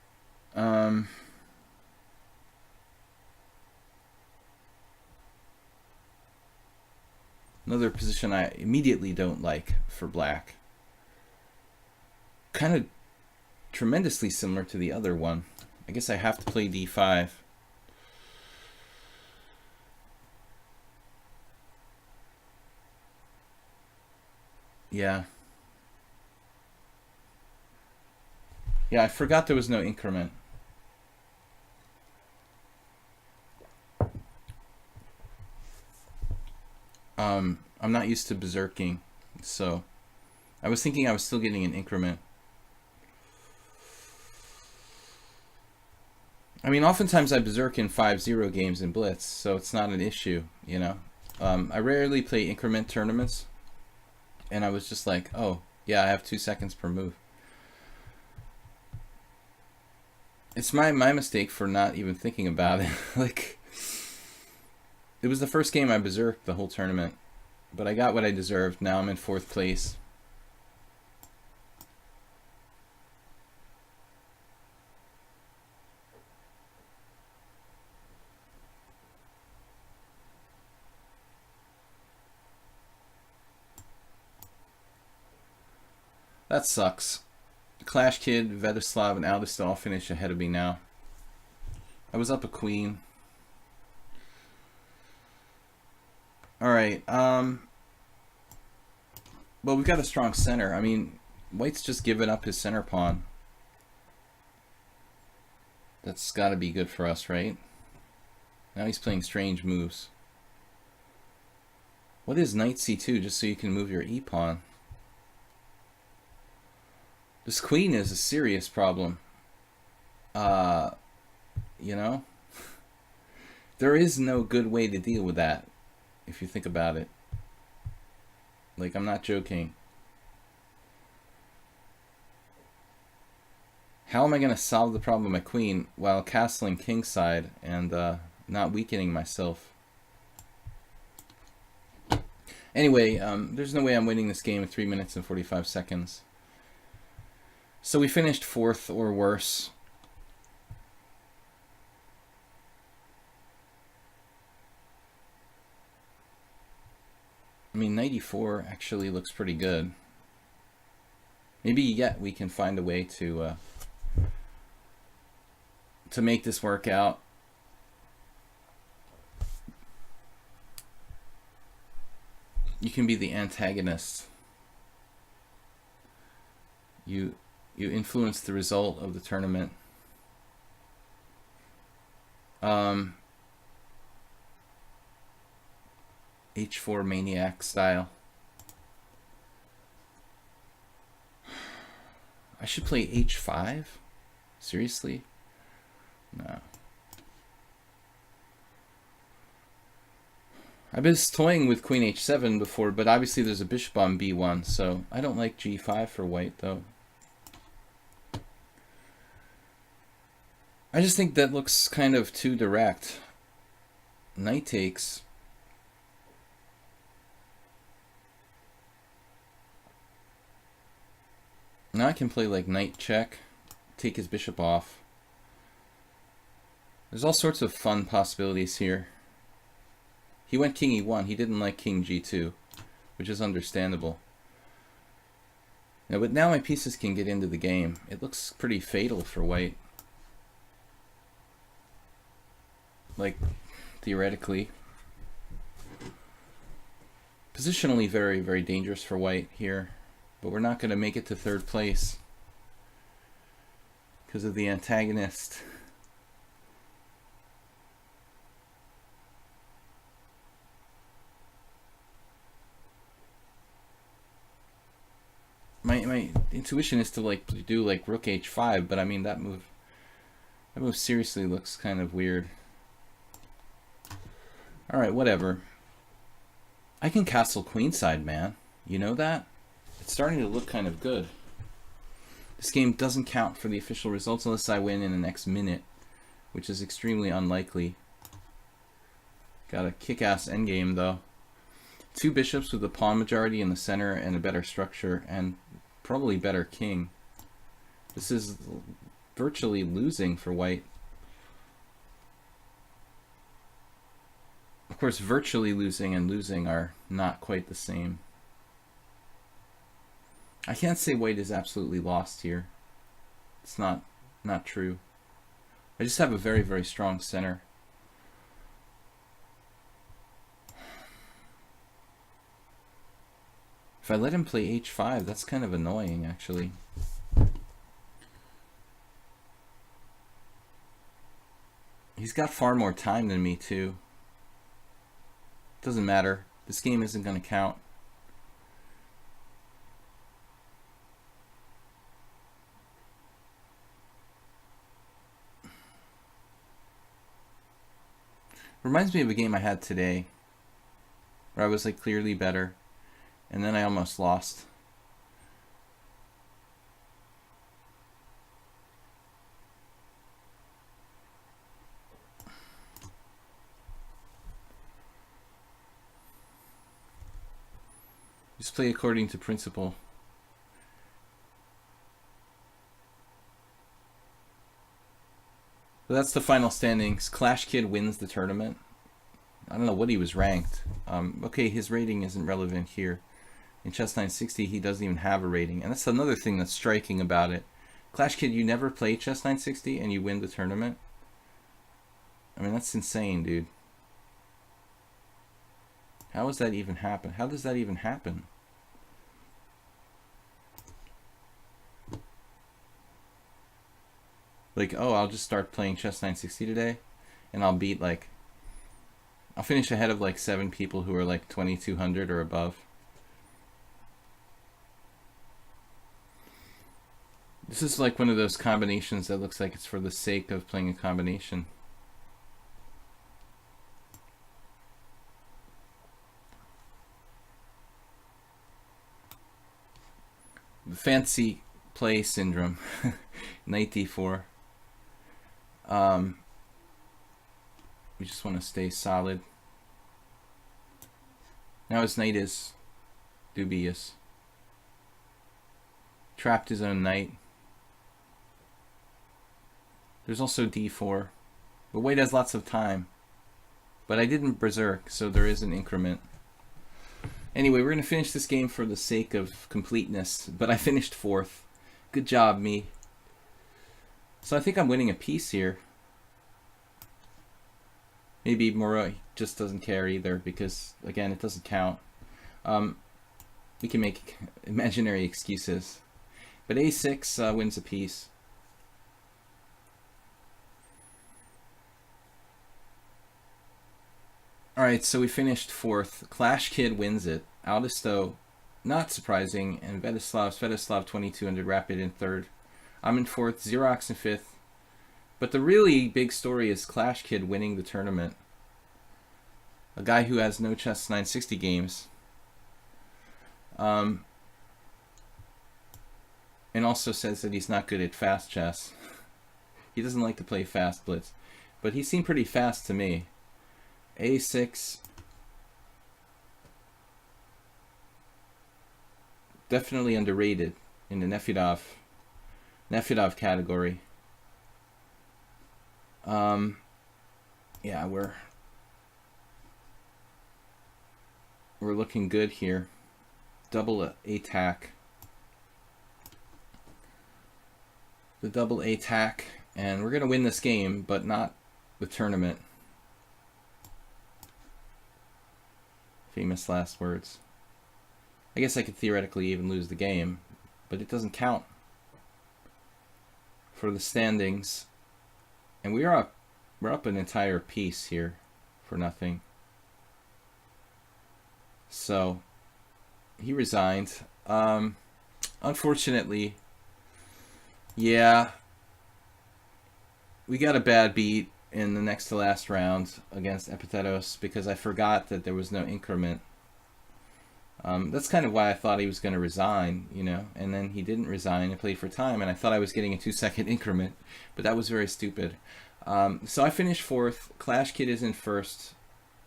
S1: Another position I immediately don't like for black. Kind of tremendously similar to the other one. I guess I have to play d5. Yeah. Yeah, I forgot there was no increment. I'm not used to berserking, so I was thinking I was still getting an increment. I mean, oftentimes I berserk in 5-0 games in Blitz, so it's not an issue, you know. I rarely play increment tournaments, and I was just like, oh, yeah, I have 2 seconds per move. It's my mistake for not even thinking about it. Like, it was the first game I berserked the whole tournament, but I got what I deserved. Now I'm in 4th place. That sucks. Clash Kid, Vetislav, and Aldous all finish ahead of me now. I was up a queen. Alright, well, we've got a strong center. I mean, White's just given up his center pawn. That's gotta be good for us, right? Now he's playing strange moves. What is knight c2, just so you can move your e-pawn? This queen is a serious problem. You know? There is no good way to deal with that, if you think about it. Like, I'm not joking. How am I going to solve the problem with my queen while castling kingside and not weakening myself? Anyway, there's no way I'm winning this game in 3 minutes and 45 seconds. So we finished 4th or worse. I mean, 94 actually looks pretty good. Maybe yet we can find a way to make this work out. You can be the antagonist. You influence the result of the tournament. H4 maniac style. I should play H5? Seriously? No. I was toying with Queen H7 before, but obviously there's a bishop on B1, so I don't like G5 for white, though. I just think that looks kind of too direct. Knight takes. Now I can play like knight check, take his bishop off. There's all sorts of fun possibilities here. He went king e1. He didn't like king g2, which is understandable. But now my pieces can get into the game. It looks pretty fatal for white. Like, theoretically. Positionally very, very dangerous for white here. But we're not going to make it to 3rd place because of the antagonist. My intuition is to like do like rook h5, but I mean that move seriously looks kind of weird. All right, whatever. I can castle queenside, man. You know that? It's starting to look kind of good. This game doesn't count for the official results unless I win in the next minute, which is extremely unlikely. Got a kick-ass endgame, though. 2 bishops with the pawn majority in the center and a better structure, and probably better king. This is virtually losing for white. Of course, virtually losing and losing are not quite the same. I can't say white is absolutely lost here. It's not true. I just have a very, very strong center. If I let him play h5, that's kind of annoying, actually. He's got far more time than me, too. Doesn't matter. This game isn't going to count. Reminds me of a game I had today. where I was like clearly better, and then I almost lost. Just play according to principle. But that's the final standings. Clash Kid wins the tournament. I don't know what he was ranked. Okay, his rating isn't relevant here. In Chess 960, he doesn't even have a rating. And that's another thing that's striking about it. Clash Kid, you never play Chess 960 and you win the tournament? I mean, that's insane, dude. How does that even happen? How does that even happen? Like, oh, I'll just start playing Chess 960 today, and I'll beat, like, I'll finish ahead of, like, 7 people who are, like, 2200 or above. This is, like, one of those combinations that looks like it's for the sake of playing a combination. The fancy play syndrome. Knight d4. We just want to stay solid. Now his knight is dubious. Trapped his own knight. There's also d4. But White has lots of time. But I didn't berserk, so there is an increment. Anyway, we're going to finish this game for the sake of completeness. But I finished 4th. Good job, me. So I think I'm winning a piece here. Maybe Mora just doesn't care either because, again, it doesn't count. We can make imaginary excuses. But a6 wins a piece. Alright, so we finished 4th. Clash Kid wins it. Aldisto, not surprising, and Svetoslav 2200 Rapid in 3rd. I'm in 4th, Xerox in 5th. But the really big story is Clash Kid winning the tournament. A guy who has no Chess 960 games. And also says that he's not good at fast chess. He doesn't like to play fast blitz. But he seemed pretty fast to me. a6. Definitely underrated in the Nefedov category. Yeah, we're looking good here. Double attack. The double attack, and we're gonna win this game, but not the tournament. Famous last words. I guess I could theoretically even lose the game, but it doesn't count for the standings. And we're up an entire piece here for nothing. So he resigned. Unfortunately, yeah, we got a bad beat in the next to last round against Epitetos because I forgot that there was no increment. That's kind of why I thought he was going to resign, you know, and then he didn't resign and played for time, and I thought I was getting a 2-second increment, but that was very stupid. So I finished 4th. Clash Kid is in 1st.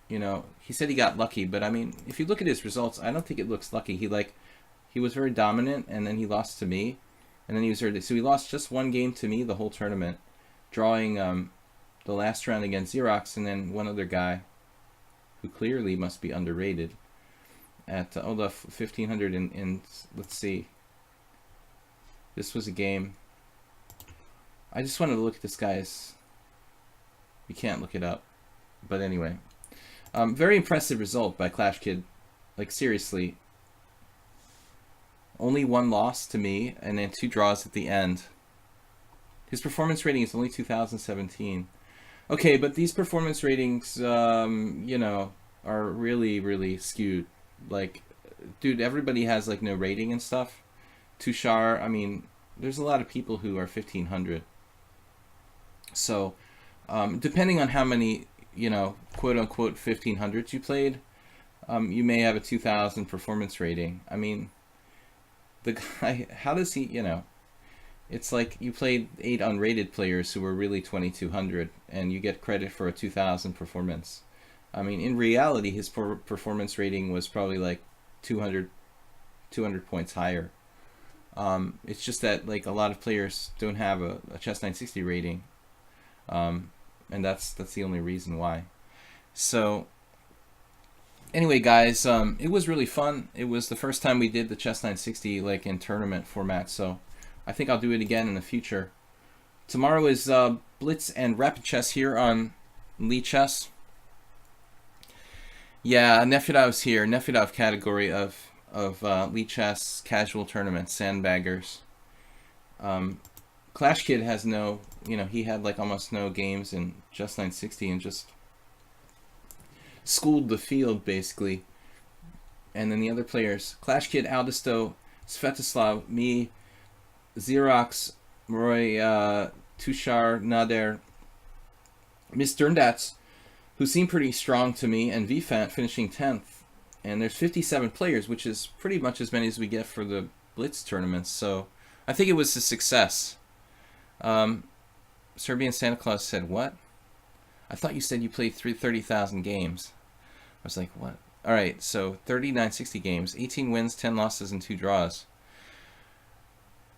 S1: You know, he said he got lucky, but I mean, if you look at his results, I don't think it looks lucky. He was very dominant, and then he lost to me, and then he was so he lost just 1 game to me the whole tournament, drawing the last round against Xerox, and then one other guy who clearly must be underrated at the 1500 in let's see. This was a game. I just wanted to look at this guy's. You can't look it up, but anyway. Very impressive result by Clash Kid. Like, seriously. Only 1 loss to me, and then 2 draws at the end. His performance rating is only 2017. Okay, but these performance ratings, you know, are really, really skewed. Like, dude, everybody has, like, no rating and stuff. Tushar, I mean, there's a lot of people who are 1500. So, depending on how many, you know, quote-unquote 1500s you played, you may have a 2,000 performance rating. I mean, the guy, how does he, it's like you played 8 unrated players who were really 2,200, and you get credit for a 2,000 performance. I mean, in reality, his performance rating was probably like 200 points higher. It's just that like a lot of players don't have a Chess 960 rating, and that's the only reason why. So anyway, guys, it was really fun. It was the first time we did the Chess 960 like in tournament format, so I think I'll do it again in the future. Tomorrow is Blitz and Rapid Chess here on lichess. Yeah, Nefedov's here. Nefedov category of lichess casual tournaments, sandbaggers. Clash Kid has no, he had like almost no games in Chess 960 and just schooled the field basically. And then the other players, Clash Kid, Aldisto, Svetoslav, me, Xerox, Roy, Tushar, Nader, Miss Derndatz, who seemed pretty strong to me, and VFAT finishing 10th. And there's 57 players, which is pretty much as many as we get for the Blitz tournaments. So I think it was a success. Serbian Santa Claus said, what? I thought you said you played 30,000 games. I was like, what? All right, so 3960 games, 18 wins, 10 losses, and 2 draws.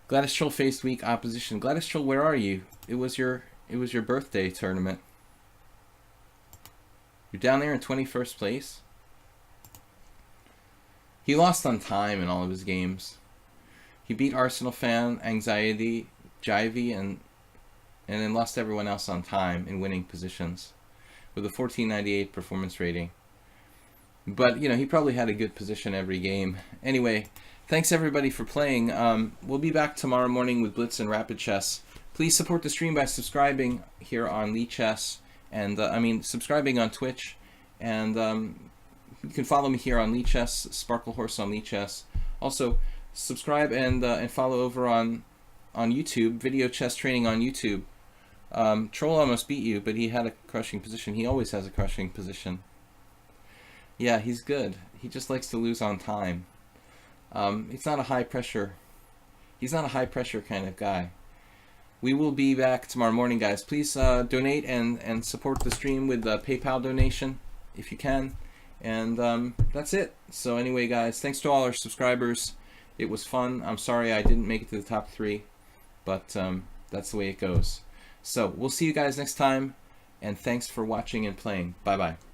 S1: Gladys Troll faced weak opposition. Gladys Troll, where are you? It was your birthday tournament. You're down there in 21st place. He lost on time in all of his games. He beat Arsenal Fan, Anxiety, Jivey, and then lost everyone else on time in winning positions with a 1498 performance rating. But, he probably had a good position every game. Anyway, thanks everybody for playing. We'll be back tomorrow morning with Blitz and Rapid Chess. Please support the stream by subscribing here on lichess, and subscribing on Twitch, and you can follow me here on lichess, Sparklehorse on lichess. Also, subscribe and follow over on YouTube, Video Chess Training on YouTube. Troll almost beat you, but he had a crushing position. He always has a crushing position. Yeah, he's good. He just likes to lose on time. It's not a high pressure. He's not a high pressure kind of guy. We will be back tomorrow morning, guys. Please donate and support the stream with a PayPal donation if you can. And that's it. So anyway, guys, thanks to all our subscribers. It was fun. I'm sorry I didn't make it to the top 3, but that's the way it goes. So we'll see you guys next time, and thanks for watching and playing. Bye-bye.